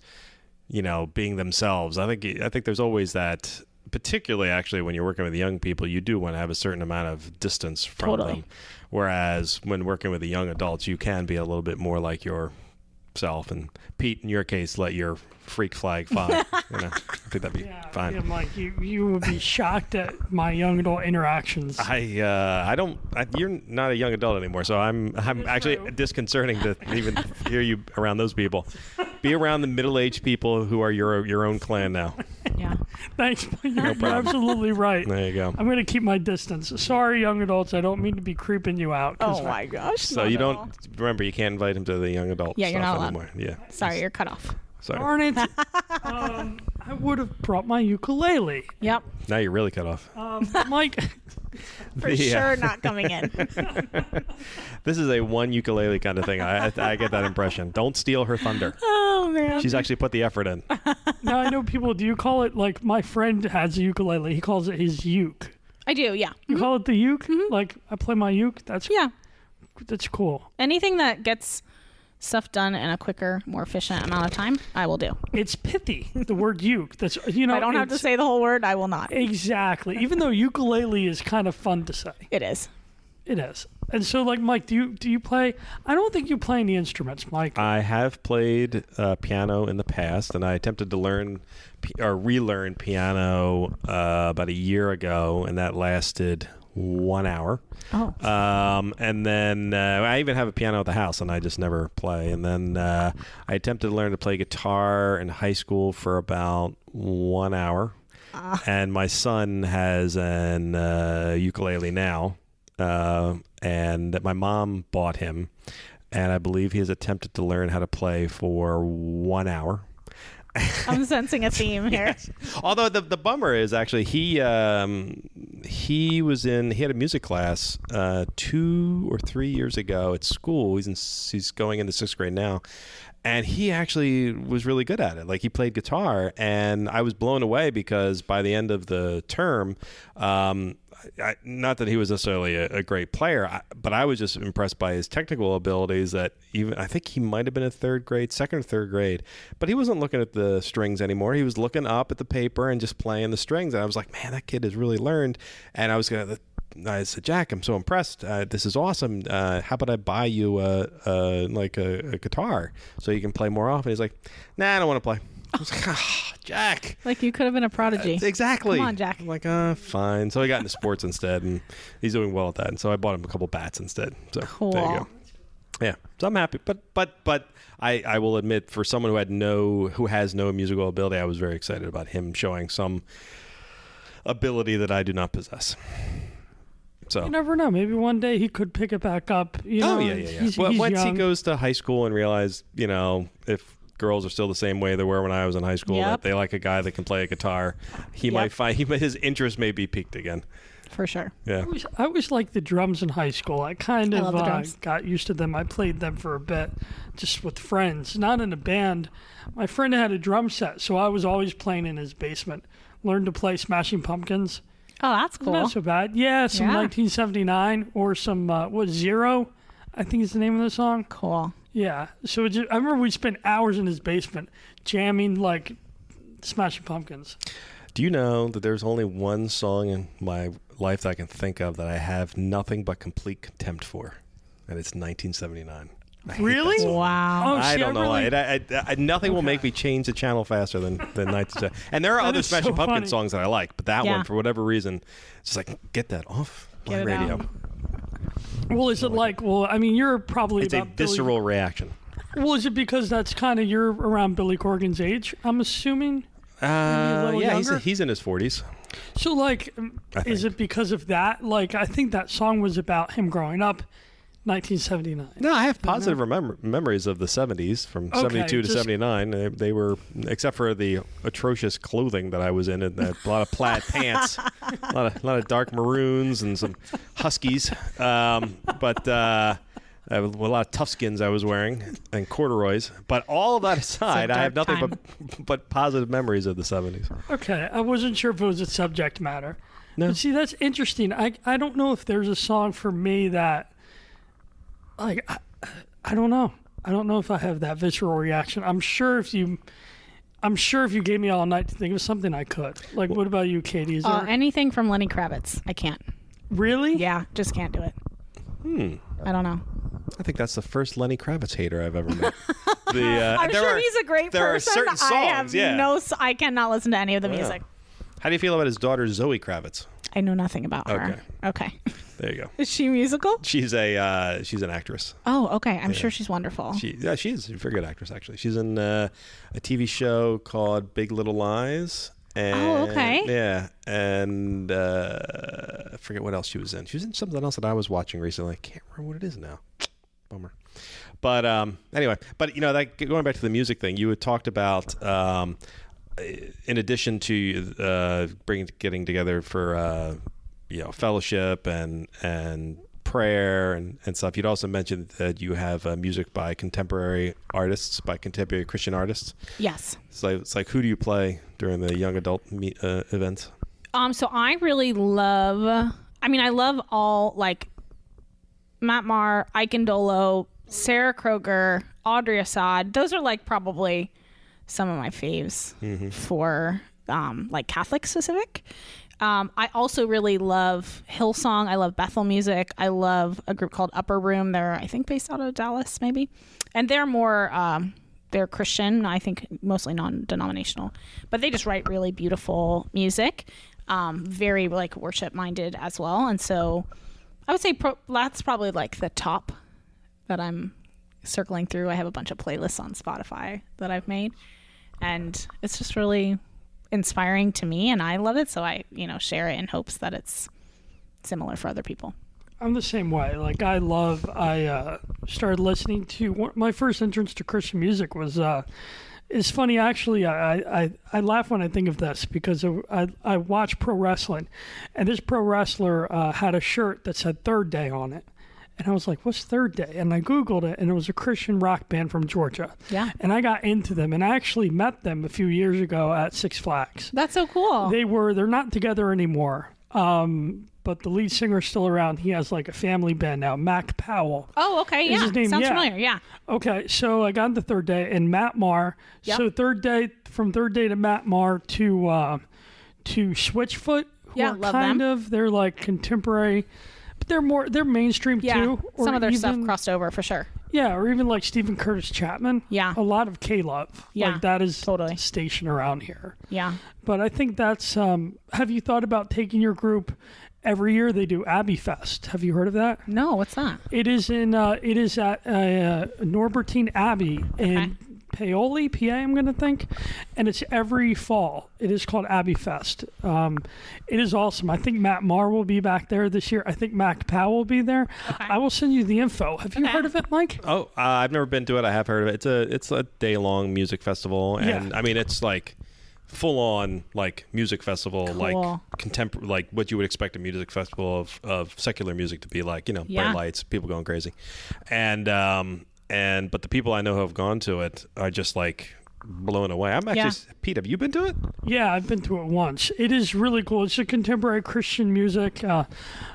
you know, being themselves. I think there's always that, particularly actually when you're working with young people, you do want to have a certain amount of distance from them. Whereas when working with the young adults, you can be a little bit more like yourself. And Pete, in your case, let your freak flag fly. You know, I think that'd be fine. Yeah, Mike, you would be shocked at my young adult interactions. You're not a young adult anymore, so I'm actually disconcerting to even hear you around those people. Be around the middle-aged people who are your own clan now. Yeah. Thanks. You're absolutely right. There you go. I'm going to keep my distance. Sorry, young adults. I don't mean to be creeping you out. Oh my gosh. So you don't remember, you can't invite him to the young adult Yeah, you're not allowed. anymore. Yeah. Sorry, you're cut off. Sorry. Darn it. I would have brought my ukulele. Yep. Now you're really cut off. Mike. For sure not coming in. This is a one ukulele kind of thing. I get that impression. Don't steal her thunder. Oh, man. She's actually put the effort in. Now, I know people, do you call it, like, my friend has a ukulele. He calls it his uke. I do, yeah. You call it the uke? Like, I play my uke? That's cool. Anything that gets stuff done in a quicker, more efficient amount of time, I will do. It's pithy, the word uke. That's, you know, if I don't have to say the whole word, I will not. Exactly. Even though ukulele is kind of fun to say. It is. It is. And so, like, Mike, do you play? I don't think you play any instruments, Mike. I have played piano in the past, and I attempted to learn or relearn piano about a year ago, and that lasted 1 hour. Oh. And then I even have a piano at the house, and I just never play. And then I attempted to learn to play guitar in high school for about 1 hour. And my son has an ukulele now. and that my mom bought him. And I believe he has attempted to learn how to play for 1 hour. I'm sensing a theme here. Yes. Although the bummer is actually he had a music class 2 or 3 years ago at school. He's going into 6th grade now. And he actually was really good at it. Like, he played guitar, and I was blown away because by the end of the term, not that he was necessarily a great player, but I was just impressed by his technical abilities. That even I think he might have been in 3rd grade, 2nd or 3rd grade, but he wasn't looking at the strings anymore. He was looking up at the paper and just playing the strings. And I was like, man, that kid has really learned. And I said, Jack, I'm so impressed. This is awesome. How about I buy you a guitar so you can play more often? He's like, nah, I don't want to play. I was like, Jack. Like, you could have been a prodigy. Exactly. Come on, Jack. I'm like, fine. So he got into sports instead, and he's doing well at that. And so I bought him a couple bats instead. So cool. There you go. Yeah. So I'm happy. But I will admit, for someone who has no musical ability, I was very excited about him showing some ability that I do not possess. So. You never know. Maybe one day he could pick it back up. Yeah. He's once young. He goes to high school and realize, if girls are still the same way they were when I was in high school, that they like a guy that can play a guitar, he might find his interest may be piqued again. For sure. Yeah. I always liked the drums in high school. I kind of got used to them. I played them for a bit, just with friends, not in a band. My friend had a drum set, so I was always playing in his basement. Learned to play Smashing Pumpkins. Oh, that's cool. Not so bad. Yeah, 1979 or some, Zero, I think is the name of the song. Cool. Yeah. So I remember we spent hours in his basement jamming, like, Smashing Pumpkins. Do you know that there's only one song in my life that I can think of that I have nothing but complete contempt for? And it's 1979. Really? Wow. Oh, I don't know why. Really... Nothing will make me change the channel faster than 1970. And there are other Smashing Pumpkins songs that I like, but that one, for whatever reason, it's just like, get that off my radio. Out. Well, is it you're probably it's a visceral reaction. Well, is it because that's kind of you're around Billy Corgan's age, I'm assuming? He's in his 40s. So, like, is it because of that? Like, I think that song was about him growing up. 1979. No, I have positive memories of the 70s, from 72 to 79. They were, except for the atrocious clothing that I was in, and a lot of plaid pants, a lot of dark maroons, and some huskies. But a lot of toughskins I was wearing, and corduroys. But all of that aside, I have nothing but positive memories of the 70s. Okay, I wasn't sure if it was a subject matter. No. But see, that's interesting. I don't know if there's a song for me that, like, I don't know. I don't know if I have that visceral reaction. I'm sure if you gave me all night to think of something, I could. Like, what about you, Katie? Is there anything from Lenny Kravitz? I can't. Really? Yeah, just can't do it. I don't know. I think that's the first Lenny Kravitz hater I've ever met. I'm sure he's a great person. There are certain songs, I cannot listen to any of the music. How do you feel about his daughter, Zoe Kravitz? I know nothing about her. Okay. There you go. Is she musical? She's an actress. Oh, okay. I'm sure she's wonderful. She is a very good actress, actually. She's in a TV show called Big Little Lies. And, okay. Yeah, and I forget what else she was in. She was in something else that I was watching recently. I can't remember what it is now. Bummer. But anyway, going back to the music thing, you had talked about in addition to getting together for fellowship and prayer and stuff. You'd also mentioned that you have music by contemporary Christian artists. Yes. It's like who do you play during the young adult events? So I really love. I love all, like, Matt Maher, Ike Ndolo, Sarah Kroger, Audrey Assad. Those are, like, probably some of my faves for like Catholic specific. I also really love Hillsong. I love Bethel music. I love a group called Upper Room. They're, I think, based out of Dallas, maybe. And they're more, they're Christian, I think mostly non-denominational. But they just write really beautiful music, very, like, worship-minded as well. And so I would say that's probably, like, the top that I'm circling through. I have a bunch of playlists on Spotify that I've made. And it's just really inspiring to me, and I love it, so I share it in hopes that it's similar for other people. I'm the same way. Like I started listening to my first entrance to Christian music was. It's funny, actually. I laugh when I think of this because I watch pro wrestling, and this pro wrestler had a shirt that said Third Day on it. And I was like, what's Third Day? And I Googled it, and it was a Christian rock band from Georgia. Yeah. And I got into them, and I actually met them a few years ago at Six Flags. That's so cool. They're not together anymore. But the lead singer's still around. He has like a family band now, Mac Powell. Oh, okay, Is yeah. his name? Sounds Yeah. familiar, yeah. Okay, so I got into Third Day, and Matt Maher. Yep. So from Third Day to Matt Maher to Switchfoot. Who Yeah, are love kind them. of they're like contemporary, but they're mainstream Yeah, too. Or some of their stuff even- crossed over for sure. Yeah, or even like Stephen Curtis Chapman. Yeah. A lot of K-Love. Yeah, Like that is totally. station around here. Yeah. But I think that's have you thought about taking your group? Every year they do Abbey Fest. Have you heard of that? No, what's that? It is at Norbertine Abbey in Paoli, PA, I'm going to think. And it's every fall. It is called Abbey Fest. It is awesome. I think Matt Maher will be back there this year. I think Mac Powell will be there. Okay. I will send you the info. Have you Okay. heard of it, Mike? Oh, I've never been to it. I have heard of it. It's a day-long music festival, and Yeah. I mean it's like full-on like music festival, Cool. like contemporary, like what you would expect a music festival of secular music to be like. You know, Yeah. bright lights, people going crazy, and but the people I know who have gone to it are just like blown away. I'm actually Pete. Have you been to it? Yeah, I've been to it once. It is really cool. It's a contemporary Christian music.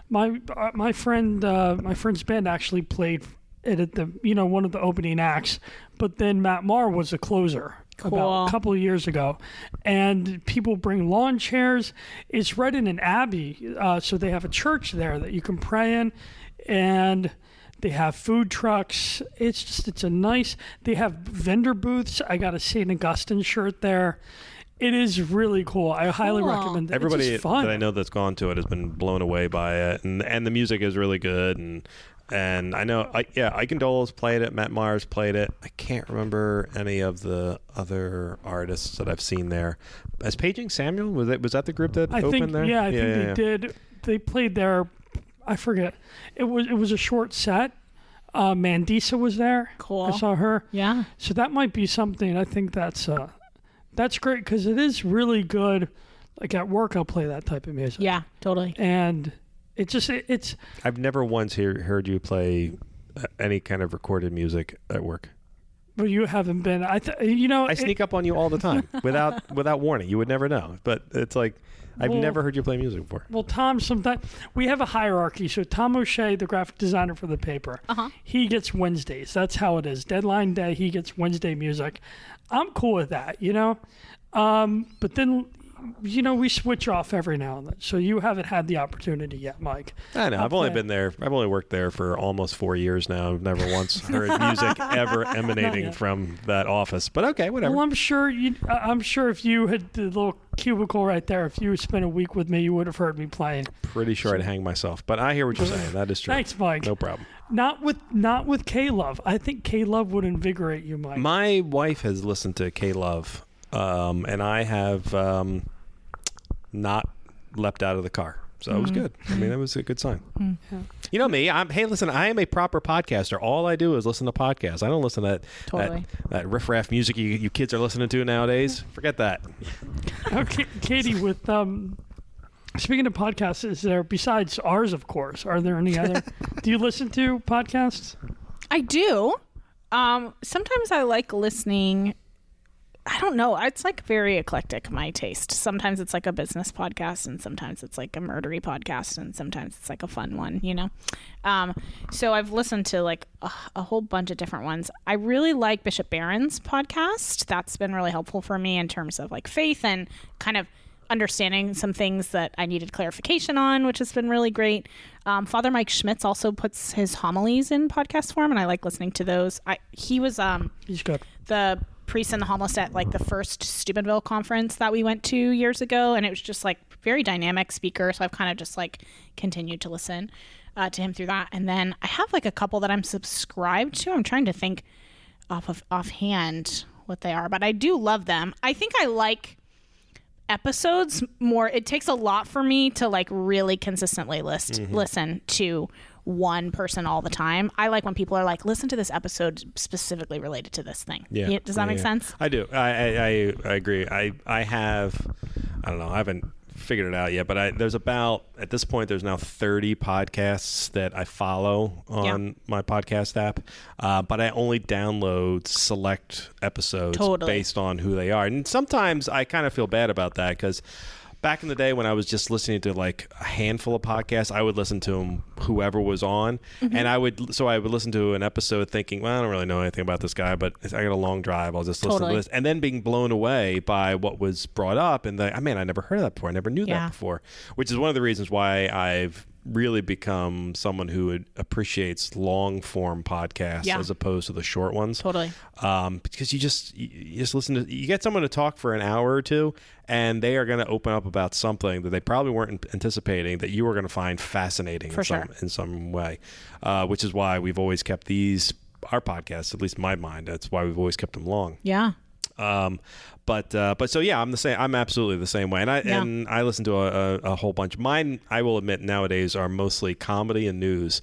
My friend's band actually played it at the one of the opening acts, but then Matt Maher was the closer about Cool. a couple of years ago, and people bring lawn chairs. It's right in an abbey, so they have a church there that you can pray in, and they have food trucks. It's a nice. They have vendor booths. I got a St. Augustine shirt there. It is really cool. I highly Cool. recommend it. Everybody It's just fun. that I know that's gone to it has been blown away by it, and the music is really good. And I know, Ike Dole's played it. Matt Maher's played it. I can't remember any of the other artists that I've seen there. As Paging Samuel, was that the group that I opened think there? I think they did. They played there. I forget. It was a short set. Mandisa was there. Cool. I saw her. Yeah. So that might be something. I think that's great because it is really good. Like at work, I'll play that type of music. Yeah, totally. And it's. I've never once heard you play any kind of recorded music at work. Well, you haven't been. I sneak up on you all the time without warning. You would never know. But it's like I've Well- never heard you play music before. Well, Tom, sometimes we have a hierarchy. So Tom O'Shea, the graphic designer for the paper, he gets Wednesdays. That's how it is. Deadline day, he gets Wednesday music. I'm cool with that, But then, we switch off every now and then. So you haven't had the opportunity yet, Mike. I know. I've only Okay. been there. I've only worked there for almost 4 years now. I've never once heard music ever emanating yet. from that office. But okay, whatever. Well, I'm sure if you had the little cubicle right there, if you spent a week with me, you would have heard me playing. Pretty sure I'd hang myself. But I hear what you're saying. That is true. Thanks, Mike. No problem. Not with K-Love. I think K-Love would invigorate you, Mike. My wife has listened to K-Love, and I have not leapt out of the car. So it was good. I mean, that was a good sign. Yeah. You know me. Listen, I am a proper podcaster. All I do is listen to podcasts. I don't listen to Totally. that riffraff music you kids are listening to nowadays. Forget that. Okay, Katie, with speaking of podcasts, is there, besides ours, of course, are there any other? Do you listen to podcasts? I do. Sometimes I like listening. I don't know. It's like very eclectic, my taste. Sometimes it's like a business podcast, and sometimes it's like a murdery podcast, and sometimes it's like a fun one, So I've listened to like a whole bunch of different ones. I really like Bishop Barron's podcast. That's been really helpful for me in terms of like faith and kind of understanding some things that I needed clarification on, which has been really great. Father Mike Schmitz also puts his homilies in podcast form, and I like listening to those. He was He's good. the priest and the homilist at like the first Steubenville conference that we went to years ago, and it was just like very dynamic speaker. So I've kind of just like continued to listen to him through that. And then I have like a couple that I'm subscribed to. I'm trying to think offhand what they are, but I do love them. I think I like episodes more. It takes a lot for me to like really consistently listen to one person all the time. I like when people are like, listen to this episode specifically related to this thing. Yeah. Does that make sense? I do. I agree. I don't know. I haven't figured it out yet, but there's about, at this point, there's now 30 podcasts that I follow on my podcast app, but I only download select episodes based on who they are. And sometimes I kind of feel bad about that because back in the day when I was just listening to like a handful of podcasts, I would listen to them, whoever was on. And I would listen to an episode thinking, well, I don't really know anything about this guy, but I got a long drive. I'll just listen to this. And then being blown away by what was brought up. And I never heard of that before. I never knew that before, which is one of the reasons why I've really become someone who appreciates long form podcasts as opposed to the short ones. Because you just listen to, you get someone to talk for an hour or two and they are going to open up about something that they probably weren't anticipating that you were going to find fascinating in some way, which is why we've always kept our podcasts, at least in my mind, that's why we've always kept them long. But so yeah, I'm the same. I'm absolutely the same way, and I listen to a whole bunch. Mine, I will admit, nowadays are mostly comedy and news.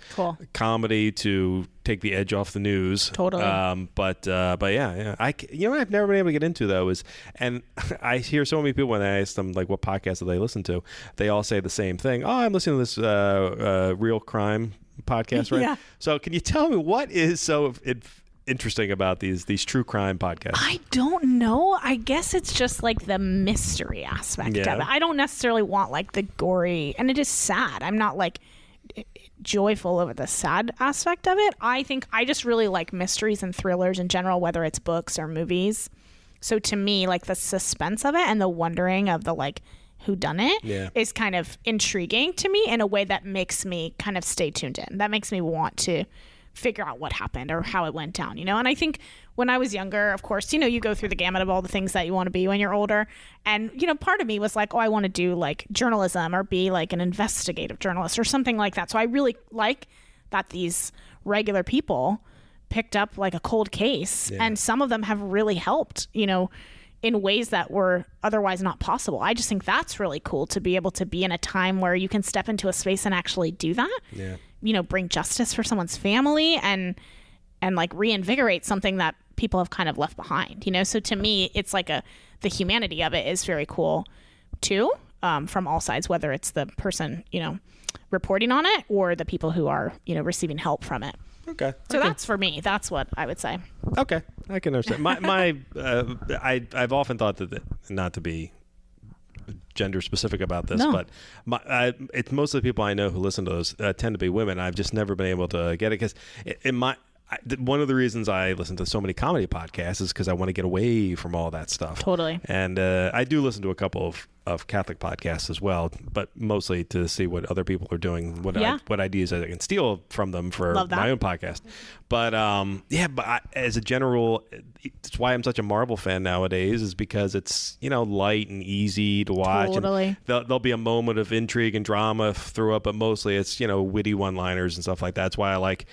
Comedy to take the edge off the news. But yeah. I've never been able to get into though and I hear so many people when I ask them like what podcasts do they listen to, they all say the same thing. Oh, I'm listening to this real crime podcast, right? So can you tell me what is so interesting about these true crime podcasts? I don't know. I guess it's just like the mystery aspect of it. I don't necessarily want like the gory, and it is sad. I'm not like joyful over the sad aspect of it. I think I just really like mysteries and thrillers in general, whether it's books or movies. So to me, like the suspense of it and the wondering of the like whodunit is kind of intriguing to me in a way that makes me kind of stay tuned in. That makes me want to figure out what happened or how it went down, And I think when I was younger, of course, you go through the gamut of all the things that you want to be when you're older. And, part of me was like, oh, I want to do like journalism or be like an investigative journalist or something like that. So I really like that these regular people picked up like a cold case and some of them have really helped, in ways that were otherwise not possible. I just think that's really cool to be able to be in a time where you can step into a space and actually do that. Bring justice for someone's family and like reinvigorate something that people have kind of left behind, So to me, it's like the humanity of it is very cool too, from all sides, whether it's the person, reporting on it or the people who are, receiving help from it. Okay. So that's for me. That's what I would say. Okay. I can understand. I've often thought that not to be gender specific about this, but it's most of the people I know who listen to those tend to be women. I've just never been able to get it because one of the reasons I listen to so many comedy podcasts is because I want to get away from all that stuff. And I do listen to a couple of Catholic podcasts as well, but mostly to see what other people are doing, what ideas I can steal from them for my own podcast. But as a general, it's why I'm such a Marvel fan nowadays is because it's light and easy to watch. And there'll be a moment of intrigue and drama through it, but mostly it's witty one-liners and stuff like that. That's why I like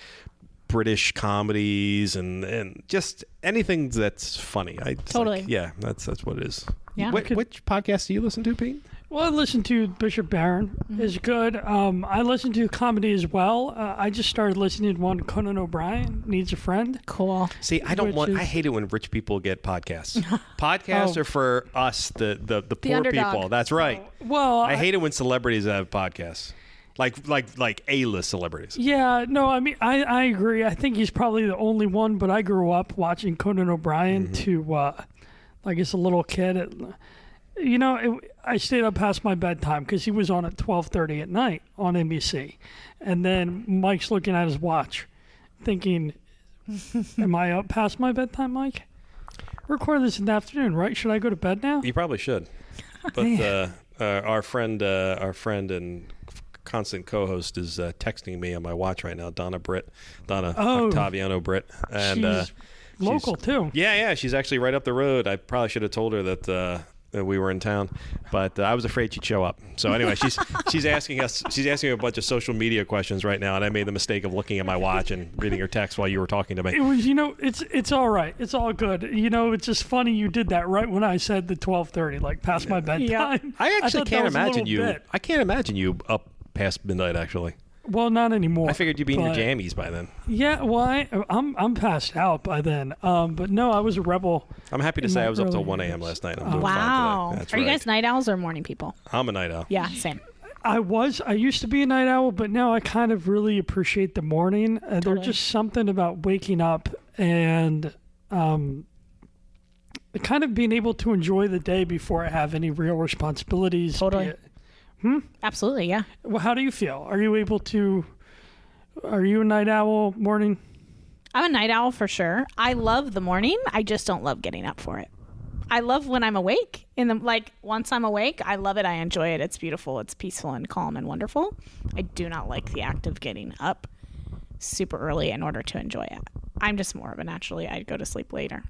British comedies and just anything that's funny. That's what it is. Which podcast do you listen to, Pete? Well, I listen to Bishop Barron is good. I listen to comedy as well. I just started listening to one, Conan O'Brien Needs a Friend. Cool. See, I hate it when rich people get podcasts. Podcasts are for us, the poor underdog. people. That's right. Well, I hate it when celebrities have podcasts. Like A-list celebrities. Yeah, no, I mean, I agree. I think he's probably the only one, but I grew up watching Conan O'Brien like as a little kid. I stayed up past my bedtime because he was on at 12:30 at night on NBC. And then Mike's looking at his watch thinking, am I up past my bedtime, Mike? Record this in the afternoon, right? Should I go to bed now? You probably should. But our friend and constant co-host is texting me on my watch right now, Donna Octaviano Britt, and she's local too. Yeah, she's actually right up the road. I probably should have told her that we were in town, but I was afraid she'd show up. So anyway, she's asking a bunch of social media questions right now, and I made the mistake of looking at my watch and reading her text while you were talking to me. It was, it's all right. It's all good. It's just funny you did that right when I said the 12:30, like past my bedtime. Yeah. I actually can't imagine you. Bit. I can't imagine you up past midnight. Actually, Well, not anymore. I figured you'd be in your jammies by then. Yeah, well, I'm passed out by then. But no, I was a rebel. I'm happy to say I was up till 1 a.m. last night. I'm doing Wow. fine today. That's Are right. you guys night owls or morning people? I'm a night owl. Yeah, same. I used to be a night owl, but now I kind of really appreciate the morning. There's just something about waking up and kind of being able to enjoy the day before I have any real responsibilities. Totally. Absolutely, yeah. Well, how do you feel? Are you a night owl, morning? I'm a night owl for sure. I love the morning. I just don't love getting up for it. I love when I'm awake. Once I'm awake, I love it. I enjoy it. It's beautiful. It's peaceful and calm and wonderful. I do not like the act of getting up super early in order to enjoy it. I'm just more of a naturally, I'd go to sleep later.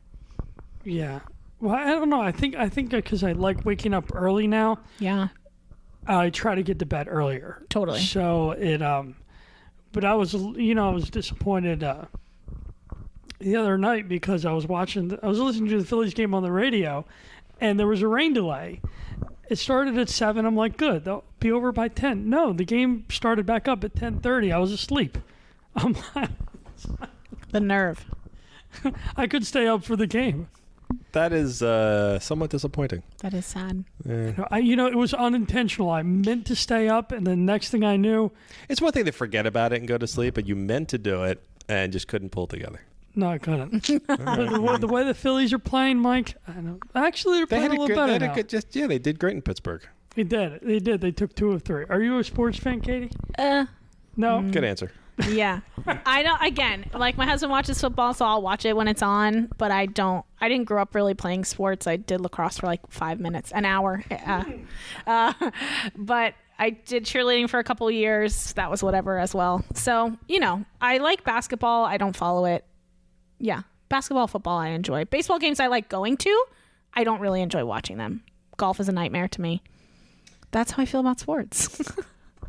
Yeah. Well, I don't know. I think because I like waking up early now, Yeah, I try to get to bed earlier. totally. So but I was disappointed the other night because I was listening to the Phillies game on the radio, and there was a rain delay. It started at 7. I'm like, good, they'll be over by 10. No, the game started back up at 10:30. I was asleep. I'm like, The nerve. I could stay up for the game. That is somewhat disappointing. That is sad. It was unintentional. I meant to stay up, and the next thing I knew, It's one thing to forget about it and go to sleep, but you meant to do it and just couldn't pull it together. no, I couldn't. the way the Phillies are playing, Mike, I know. Actually, they're playing a little better now. They did great in Pittsburgh. They did. They took 2 of 3. Are you a sports fan, Katie? No. Good answer. Yeah. I don't, again, like my husband watches football, so I'll watch it when it's on, but I didn't grow up really playing sports. I did lacrosse for like 5 minutes, an hour. But I did cheerleading for a couple of years. That was whatever as well. So, I like basketball. I don't follow it. Yeah. Basketball, football, I enjoy. Baseball games I like going to. I don't really enjoy watching them. Golf is a nightmare to me. That's how I feel about sports.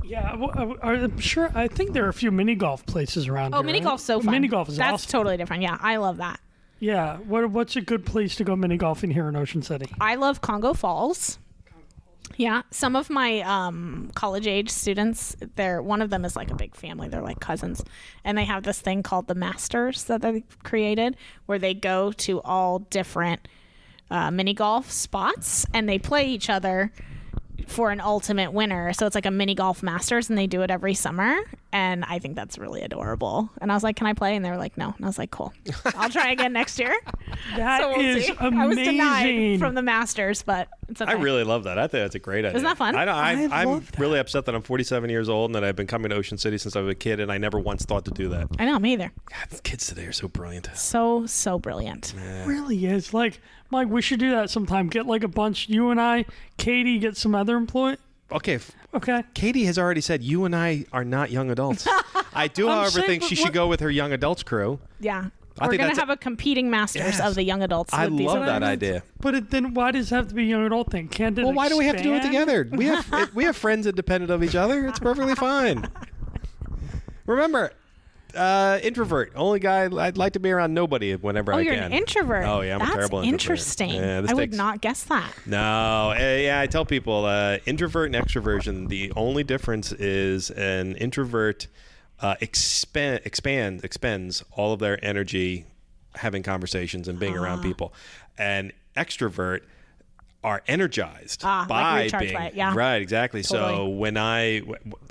Yeah, I'm sure. I think there are a few mini golf places around here. Oh, mini golf's so fun. Mini golf is That's awesome. totally different. Yeah, I love that. Yeah. What's a good place to go mini golfing here in Ocean City? I love Congo Falls. Yeah, some of my college age students, one of them is like a big family. They're like cousins, and they have this thing called the Masters that they created, where they go to all different mini golf spots and they play each other for an ultimate winner. So it's like a mini golf masters, and they do it every summer, and I think that's really adorable. And I was like, can I play? And they were like, no. And I was like, cool, I'll try again next year. That So we'll is see. amazing. I was denied from the Masters, but it's okay. I really love that. I think that's a great idea. Isn't that fun? I'm love that. really upset that I'm 47 years old and that I've been coming to Ocean City since I was a kid, and I never once thought to do that. I know, me either. God, the kids today are so brilliant. So brilliant. It really is. Like, Mike, we should do that sometime. Get like a bunch. You and I, Katie, get some other employee. Okay. Okay. Katie has already said you and I are not young adults. I do, however, saying, think but she should go with her young adults crew. Yeah. I We're think going that's to have a competing Masters Yes. of the young adults. I with these love that events. idea. But then why does it have to be a young adult thing? Can't it Well, why do we have to do it expand? together? We have friends independent of each other. It's perfectly fine. Remember, introvert. Only guy I'd like to be around nobody whenever I you're can. an introvert. Oh yeah, I'm a That's terrible introvert. interesting. Yeah, this I would takes- not guess that. No, yeah, I tell people introvert and extroversion. The only difference is an introvert expends all of their energy having conversations and being around people. An extrovert are energized like by recharged being by it, yeah. right, exactly. So Totally. when I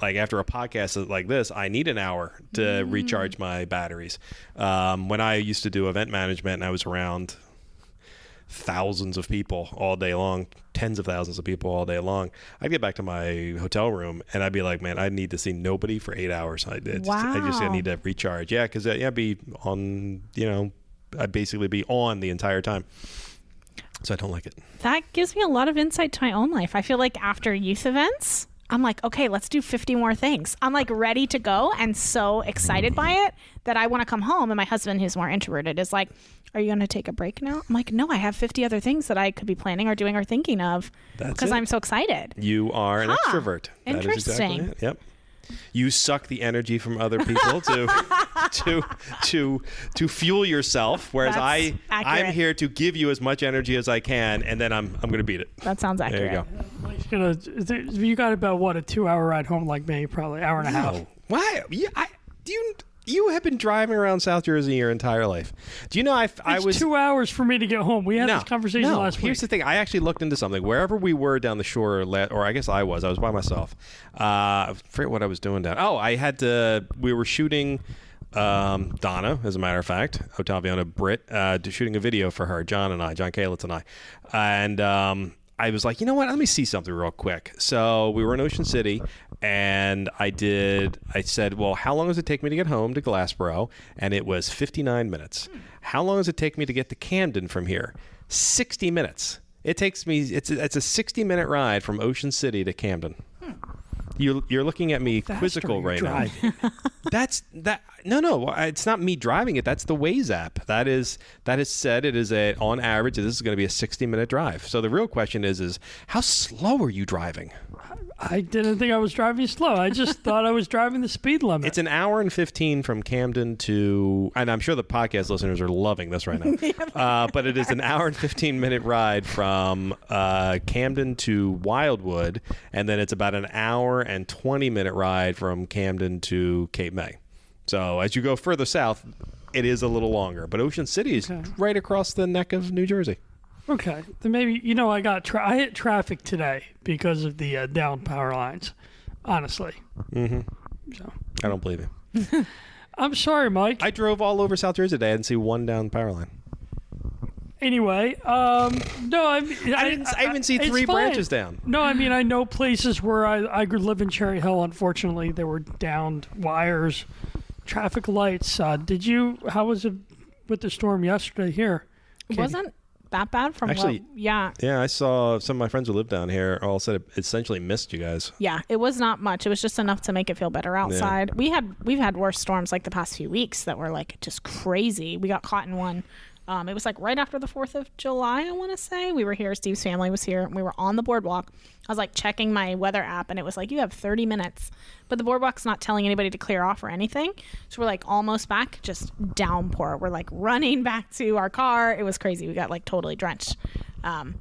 like after a podcast like this, I need an hour to recharge my batteries. When I used to do event management and I was around thousands of people all day long, tens of thousands of people all day long, I'd get back to my hotel room and I'd be like, man, I need to see nobody for 8 hours. I just Wow. need to recharge. Yeah, because I'd be on, I'd basically be on the entire time. So I don't like it. That gives me a lot of insight to my own life. I feel like after youth events, I'm like, okay, let's do 50 more things. I'm like ready to go and so excited by it that I want to come home. And my husband, who's more introverted, is like, are you going to take a break now? I'm like, no, I have 50 other things that I could be planning or doing or thinking of because I'm so excited. You are an extrovert. Interesting. That is exactly it. Yep. You suck the energy from other people to fuel yourself, whereas That's accurate. I'm here to give you as much energy as I can, and then I'm going to beat it. That sounds accurate. There you go. You got about what, a 2-hour ride home like me, probably hour and a half. Why? You have been driving around South Jersey your entire life. Do you know I was 2 hours for me to get home. We had this conversation last week. Here's the thing. I actually looked into something. Wherever we were down the shore, or I guess I was by myself. I forget what I was doing down. Oh, we were shooting Donna, as a matter of fact, Ottaviana Britt, shooting a video for her, John Kalitz and I. And I was like, you know what? Let me see something real quick. So we were in Ocean City, and I said, well, how long does it take me to get home to Glassboro? And it was 59 minutes. How long does it take me to get to Camden from here? 60 minutes. It takes me, it's a 60-minute ride from Ocean City to Camden. You're looking at me quizzical right now. No, it's not me driving it. That's the Waze app. That is said it is on average this is going to be a 60-minute drive. So the real question is how slow are you driving? I didn't think I was driving slow. I just thought I was driving the speed limit. It's an hour and 15 from Camden to, and I'm sure the podcast listeners are loving this right now. But it is an hour and 15-minute ride from Camden to Wildwood, and then it's about an hour and 20-minute ride from Camden to Cape May. So as you go further south, it is a little longer. But Ocean City is right across the neck of New Jersey. Okay, then maybe I hit traffic today because of the down power lines. Honestly, so I don't believe you. I'm sorry, Mike. I drove all over South Jersey today. I didn't see one down power line. Anyway, no, I didn't even see 3 branches down. No, I mean I know places where I live in Cherry Hill. Unfortunately, there were downed wires, traffic lights. How was it with the storm yesterday here? It wasn't that bad from Yeah, I saw some of my friends who live down here all said it essentially missed you guys. Yeah, it was not much. It was just enough to make it feel better outside. Yeah. We've had worse storms like the past few weeks that were like just crazy. We got caught in one. It was like right after the 4th of July, I want to say. We were here. Steve's family was here. We were on the boardwalk. I was like checking my weather app, and it was like, you have 30 minutes. But the boardwalk's not telling anybody to clear off or anything. So we're like almost back, just downpour. We're like running back to our car. It was crazy. We got like totally drenched. But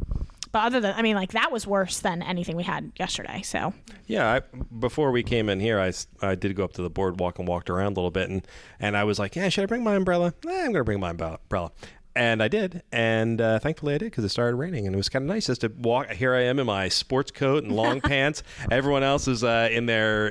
other than, that was worse than anything we had yesterday. So yeah, before we came in here, I did go up to the boardwalk and walked around a little bit, and I was like, yeah, should I bring my umbrella? I'm going to bring my umbrella. And I did, and thankfully I did because it started raining, and it was kind of nice just to walk. Here I am in my sports coat and long pants. Everyone else is in their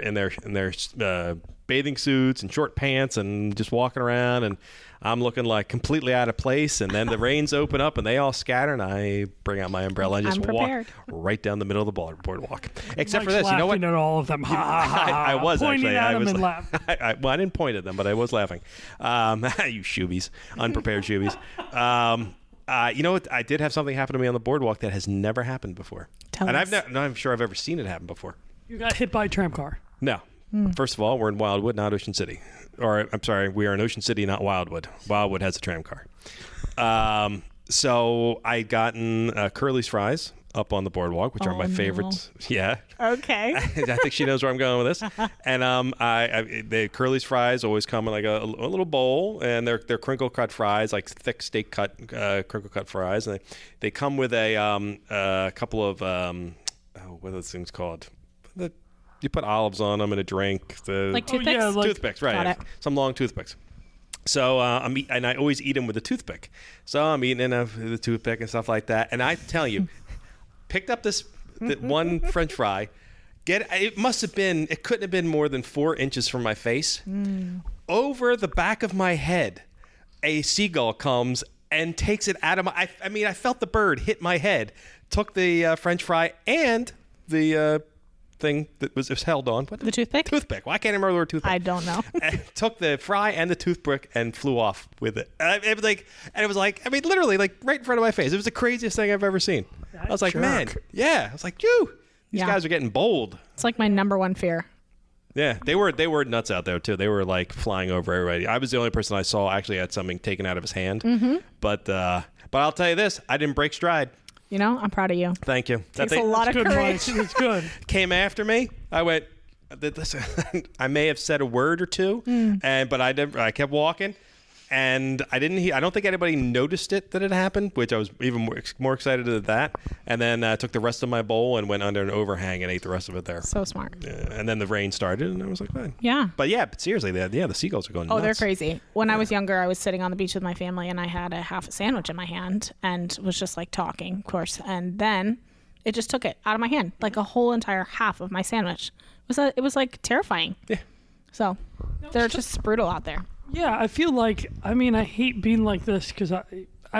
bathing suits and short pants and just walking around, and I'm looking like completely out of place. And then the rains open up and they all scatter, and I bring out my umbrella and just walk right down the middle of the boardwalk. Except for this, you know what? At all of them. I was pointing actually. At I them was. And laughing. I didn't point at them, but I was laughing. You shoobies, unprepared shoobies. You know what? I did have something happen to me on the boardwalk that has never happened before. Tell us. I'm sure I've ever seen it happen before. You got hit by a tram car. No. First of all, we're in Wildwood, not Ocean City. Or, I'm sorry, we are in Ocean City, not Wildwood. Wildwood has a tram car. So I'd gotten Curly's fries up on the boardwalk, which are my favorites. Yeah. Okay. I think she knows where I'm going with this. And the Curly's fries always come in like a little bowl, and they're crinkle cut fries, like thick steak cut crinkle cut fries. And they come with a couple of what are those things called? You put olives on them in a drink. Like toothpicks? Toothpicks, right. Yeah. Some long toothpicks. So and I always eat them with a toothpick. So I'm eating the toothpick and stuff like that. And I tell you, picked up this one French fry. It couldn't have been more than 4 inches from my face. Over the back of my head, a seagull comes and takes it out of my. I felt the bird hit my head, took the French fry and the thing that was held on. The toothpick? Toothpick. Well, I can't remember the word toothpick. I don't know. And took the fry and the toothpick and flew off with it. It was like, literally, like right in front of my face. It was the craziest thing I've ever seen. I was like, man, yeah. I was like, These guys are getting bold. It's like my number one fear. Yeah, they were nuts out there too. They were like flying over everybody. I was the only person I saw actually had something taken out of his hand. Mm-hmm. But I'll tell you this, I didn't break stride. You know, I'm proud of you. Thank you. Takes a lot of Good, courage. Mike. It's good. Came after me. I went. I may have said a word or two, but I kept walking, and I didn't. I don't think anybody noticed that it happened, which I was even more excited at that. And then I took the rest of my bowl and went under an overhang and ate the rest of it there. So smart. And then the rain started, and I was like, fine. Yeah. But seriously, the seagulls are going nuts. Oh, they're crazy. When I was younger, I was sitting on the beach with my family, and I had a half a sandwich in my hand and was just like talking, of course. And then it just took it out of my hand, like a whole entire half of my sandwich. It was like terrifying. Yeah. So they're just brutal out there. Yeah, I feel like, I hate being like this because I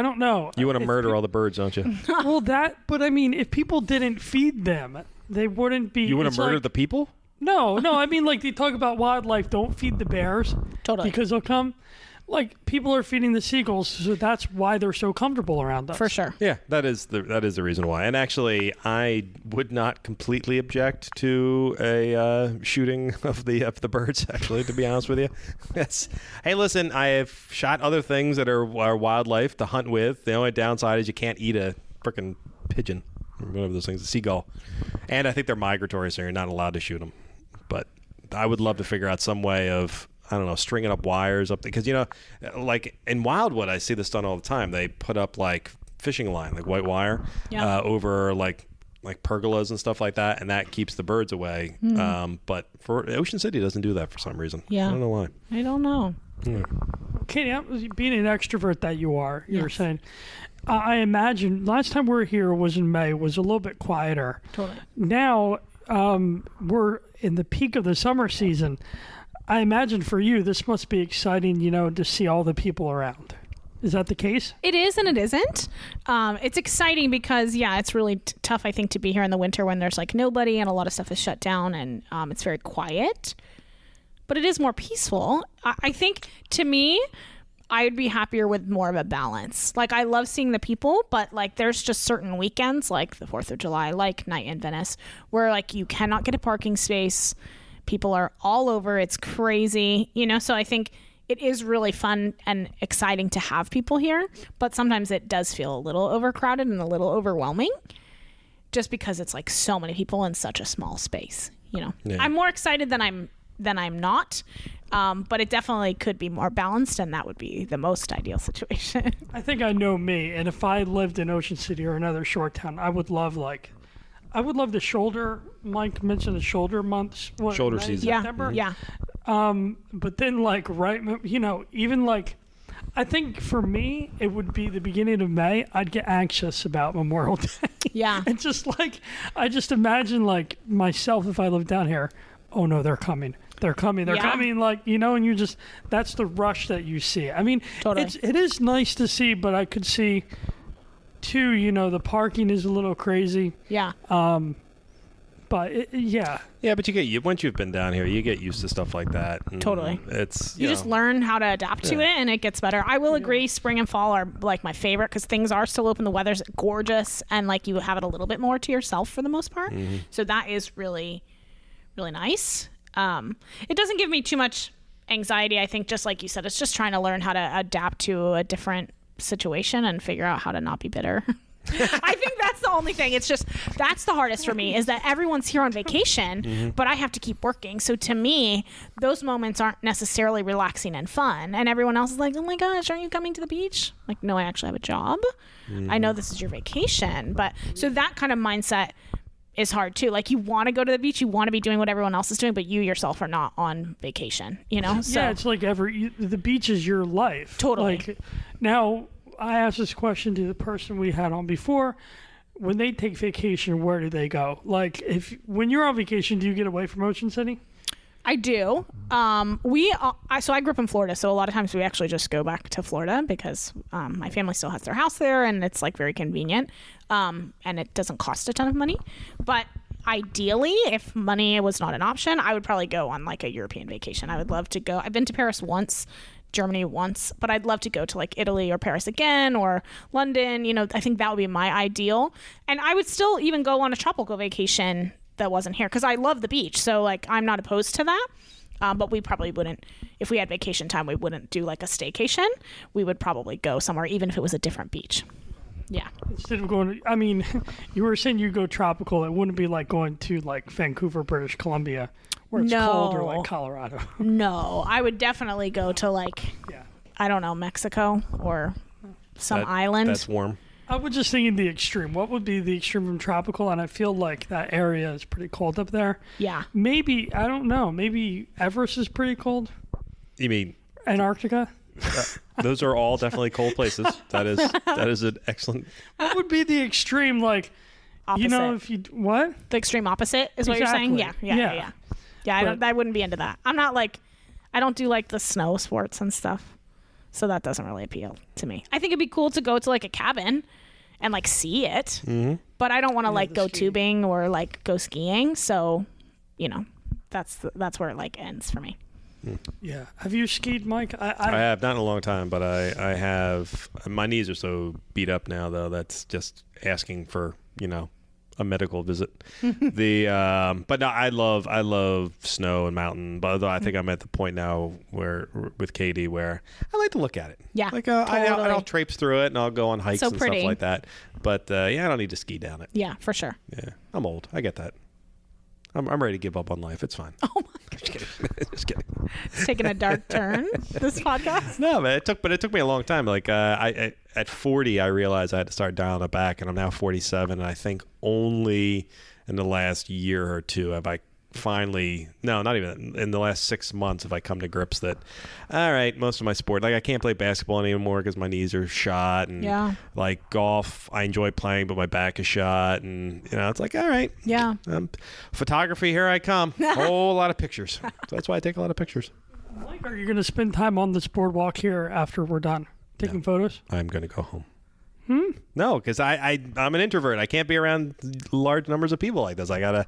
don't know. You want to murder all the birds, don't you? Well, but if people didn't feed them, they wouldn't be. You want to murder the people? No, like they talk about wildlife, don't feed the bears. Totally. Because they'll come. Like, people are feeding the seagulls, so that's why they're so comfortable around us. For sure. Yeah, that is the reason why. And actually, I would not completely object to a shooting of the birds. Actually, to be honest with you, hey, listen, I have shot other things that are wildlife to hunt with. The only downside is you can't eat a freaking pigeon, or whatever those things, a seagull. And I think they're migratory, so you're not allowed to shoot them. But I would love to figure out some way of, I don't know, stringing up wires up, because like in Wildwood, I see this done all the time. They put up like fishing line, like white wire, over like pergolas and stuff like that, and that keeps the birds away. But for Ocean City, doesn't do that for some reason. Yeah, I don't know why. I don't know. Katie, being an extrovert that you are, you were saying, I imagine last time we were here was in May, was a little bit quieter. Totally. Now we're in the peak of the summer season. I imagine for you, this must be exciting, to see all the people around. Is that the case? It is and it isn't. It's exciting because, it's really tough, I think, to be here in the winter when there's like nobody and a lot of stuff is shut down and it's very quiet. But it is more peaceful. I think, to me, I would be happier with more of a balance. Like, I love seeing the people, but like there's just certain weekends, like the 4th of July, like Night in Venice, where like you cannot get a parking space. People are all over. It's crazy, so I think it is really fun and exciting to have people here, but sometimes it does feel a little overcrowded and a little overwhelming just because it's like so many people in such a small space. Yeah. I'm more excited than I'm not, but it definitely could be more balanced, and that would be the most ideal situation. I think I know me, and if I lived in Ocean City or another short town, I would love the shoulder. Mike mentioned the shoulder months. Shoulder season. September? Yeah. But then even like, I think for me, it would be the beginning of May. I'd get anxious about Memorial Day. Yeah. And I just imagine like myself if I lived down here. Oh no, they're coming. They're coming. And that's the rush that you see. Totally. It is nice to see, but I could see too, the parking is a little crazy. Yeah. But Yeah, but once you've been down here, you get used to stuff like that. Totally. It's you just learn how to adapt to it, and it gets better. I will agree, spring and fall are like my favorite because things are still open. The weather's gorgeous, and like you have it a little bit more to yourself for the most part. Mm-hmm. So that is really, really nice. It doesn't give me too much anxiety. I think, just like you said, it's just trying to learn how to adapt to a different situation and figure out how to not be bitter. I think that's the only thing. It's just, that's the hardest for me, is that everyone's here on vacation, but I have to keep working. So to me, those moments aren't necessarily relaxing and fun. And everyone else is like, oh my gosh, aren't you coming to the beach? Like, no, I actually have a job. I know this is your vacation. But so that kind of mindset is hard too. Like, you want to go to the beach, you want to be doing what everyone else is doing, but you yourself are not on vacation, So, yeah, it's like the beach is your life. Totally. Like, now, I asked this question to the person we had on before. When they take vacation, where do they go? Like, when you're on vacation, do you get away from Ocean City? I do. So I grew up in Florida, so a lot of times we actually just go back to Florida because my family still has their house there, and it's like very convenient, and it doesn't cost a ton of money. But ideally, if money was not an option, I would probably go on like a European vacation. I would love to go. I've been to Paris once, Germany once, but I'd love to go to like Italy or Paris again, or London. I think that would be my ideal. And I would still even go on a tropical vacation that wasn't here, because I love the beach, so like I'm not opposed to that. But we probably wouldn't, if we had vacation time, we wouldn't do like a staycation. We would probably go somewhere, even if it was a different beach. Yeah. Instead of going, I mean, you were saying you go tropical. It wouldn't be like going to like Vancouver, British Columbia, where it's cold, or like Colorado. No, I would definitely go to like, I don't know, Mexico or some island. That's warm. I was just thinking the extreme. What would be the extreme from tropical? And I feel like that area is pretty cold up there. Yeah. Maybe, I don't know, maybe Everest is pretty cold. You mean Antarctica? those are all definitely cold places. That is an excellent. What would be the extreme, like, Opposite. you know, if you, what? The extreme opposite is what you're saying? Yeah. Yeah, I wouldn't be into that. I'm not like, I don't do like the snow sports and stuff. So that doesn't really appeal to me. I think it'd be cool to go to like a cabin and like see it, but I don't want to like go tubing or like go skiing. So, you know, that's where it like ends for me. Yeah. Have you skied, Mike? I have, not in a long time, but I have. My knees are so beat up now, though. That's just asking for, you know, a medical visit. But no, I love snow and mountain. But although I think I'm at the point now where with Katie where I like to look at it. Yeah, like totally. I'll traipse through it and I'll go on hikes and stuff like that. But I don't need to ski down it. Yeah, for sure. Yeah, I'm old. I get that. I'm ready to give up on life. It's fine. Oh my gosh. Just kidding. It's taking a dark turn, this podcast. No, but it took me a long time. Like I at 40, I realized I had to start dialing it back, and I'm now 47, and I think only in the last year or two have I finally, no, not even in the last 6 months have I come to grips that, all right, most of my sport, like I can't play basketball anymore because my knees are shot, and like golf, I enjoy playing, but my back is shot, and you know, it's like, all right, photography, here I come, whole lot of pictures. So that's why I take a lot of pictures. Mike, are you going to spend time on this boardwalk here after we're done taking photos? I'm going to go home. No, because I'm an introvert. I can't be around large numbers of people like this. I gotta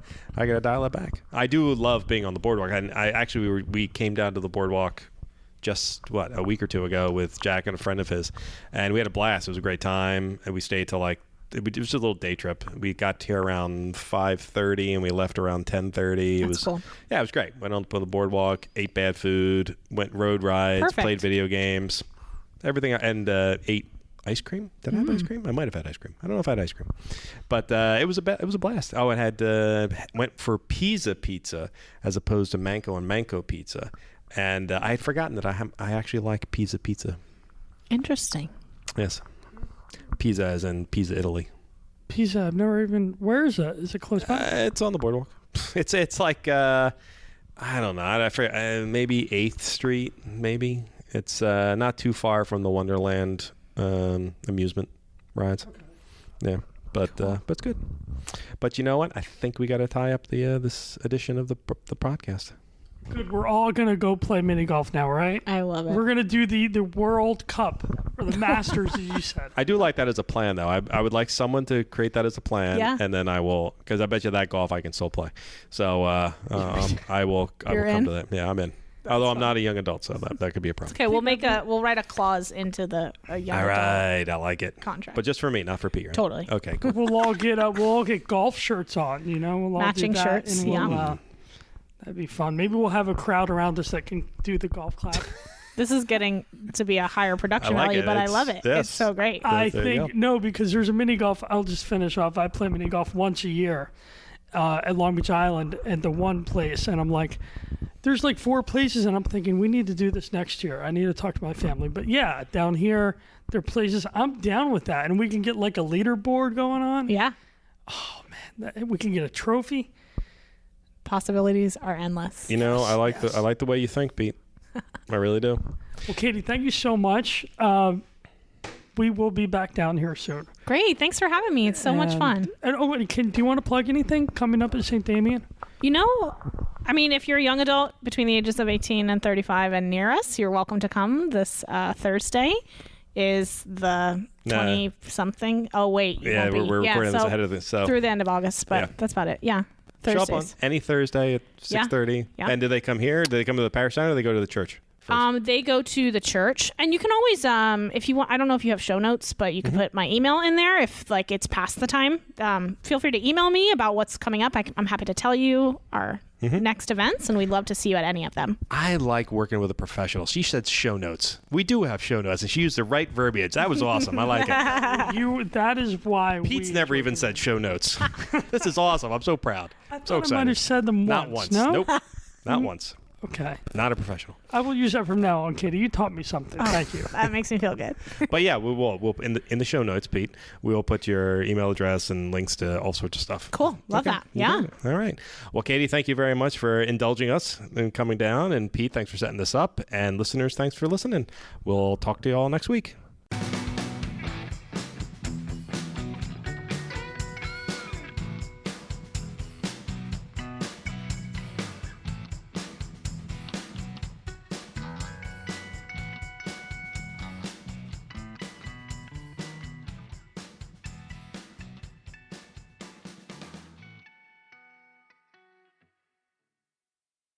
dial it back. I do love being on the boardwalk. We came down to the boardwalk just a week or two ago with Jack and a friend of his, and we had a blast. It was a great time, and we stayed till like it was just a little day trip. We got here around 5:30 and we left around 10:30. It was cool. Yeah, it was great. Went on the boardwalk, ate bad food, went road rides, played video games, everything, and ate ice cream. Did I have ice cream? I might have had ice cream. I don't know if I had ice cream, but it was a blast. Oh, and went for pizza as opposed to manco and manco pizza, and I had forgotten that I actually like pizza. Interesting. Yes, Pisa as in Pisa, Italy. Pisa. I've never even. Where is it? Is it close by? It's on the boardwalk. It's like I don't know. I forget, maybe 8th Street. Maybe it's not too far from the Wonderland amusement rides. Yeah, but it's good. But you know what? I think we got to tie up the this edition of the podcast. Good. We're all gonna go play mini golf now, right? I love it. We're gonna do the World Cup or the Masters, as you said. I do like that as a plan, though. I would like someone to create that as a plan, and then I will, because I bet you that golf I can still play. So I will come to that. Yeah, I'm in. Although I'm not a young adult, so that could be a problem. Okay, we'll write a clause into the young adult. All right, I like it. Contract, but just for me, not for Pete. Right? Totally. Okay, cool. We'll all get golf shirts on. You know, we'll all matching do that, shirts. And that'd be fun. Maybe we'll have a crowd around us that can do the golf clap. This is getting to be a higher production value, but I love it. Yes. It's so great. I think no, because there's a mini golf. I'll just finish off. I play mini golf once a year at Long Beach Island at the one place, and I'm like, there's like 4 places, and I'm thinking we need to do this next year. I need to talk to my family. But yeah, down here there are places. I'm down with that, and we can get like a leaderboard going on. Yeah. Oh man, we can get a trophy. Possibilities are endless. You know, I like the way you think, Pete. I really do. Well, Katie, thank you so much. We will be back down here soon. Great. Thanks for having me. It's so much fun. And do you want to plug anything coming up at Saint Damien? You know, I mean, if you're a young adult between the ages of 18 and 35 and near us, you're welcome to come. This Thursday is the 20-something. Oh, wait. Yeah, we're recording this ahead of this. So through the end of August, but that's about it. Yeah. Thursdays. Show up on any Thursday at 6:30. Yeah. And do they come here? Do they come to the parish center or do they go to the church? They go to the church, and you can always, if you want, I don't know if you have show notes, but you can put my email in there if like it's past the time. Feel free to email me about what's coming up. I'm happy to tell you our next events, and we'd love to see you at any of them. I like working with a professional. She said show notes. We do have show notes, and she used the right verbiage. That was awesome. I like it. That is why Pete's never even said show notes. This is awesome. I'm so proud. So I excited. might have said them Not once. once. No? Nope. Not once. Okay. Not a professional. I will use that from now on, Katie. You taught me something. Thank you. That makes me feel good. But yeah, we will. We'll in the show notes, Pete. We will put your email address and links to all sorts of stuff. Cool. Love that. Yeah. All right. Well, Katie, thank you very much for indulging us and coming down. And Pete, thanks for setting this up. And listeners, thanks for listening. We'll talk to you all next week.